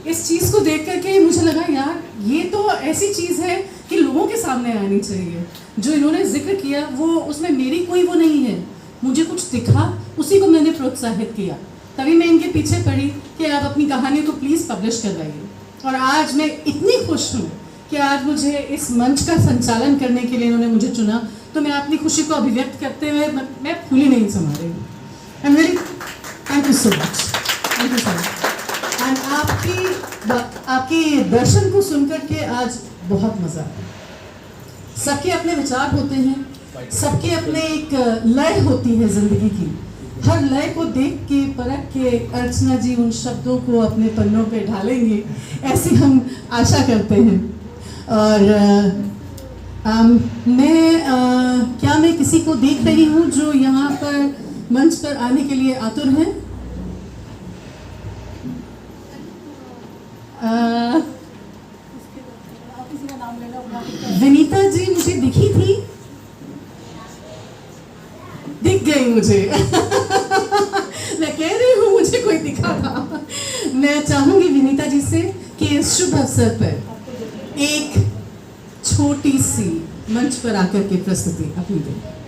इस चीज़ को देख करके मुझे लगा यार ये तो ऐसी चीज़ है कि लोगों के सामने आनी चाहिए। जो इन्होंने जिक्र किया वो उसमें मेरी कोई वो नहीं है, मुझे कुछ दिखा, उसी को मैंने प्रोत्साहित किया, तभी मैं इनके पीछे पड़ी कि आप अपनी कहानी को प्लीज़ पब्लिश करवाइए। और आज मैं इतनी खुश हूँ कि आज मुझे इस मंच का संचालन करने के लिए इन्होंने मुझे चुना, तो मैं अपनी खुशी को अभिव्यक्त करते हुए मैं फूली नहीं समा रही हूँ। I am very thank you so much, thank you so much. And आपके दर्शन को सुनकर के आज बहुत मज़ा आया। सबके अपने विचार होते हैं, सबके अपने एक लय होती है ज़िंदगी की, हर लय को देख के परख के अर्चना जी उन शब्दों को अपने पन्नों पे ढालेंगे, ऐसी हम आशा करते हैं। और क्या मैं किसी को देख रही हूँ जो यहाँ पर मंच पर आने के लिए आतुर हैं? विनीता जी मुझे दिखी थी, दिख गई मुझे मैं कह रही हूँ मुझे कोई दिखा था। मैं चाहूंगी विनीता जी से कि इस शुभ अवसर पर एक छोटी सी मंच पर आकर के प्रस्तुति अपनी दें।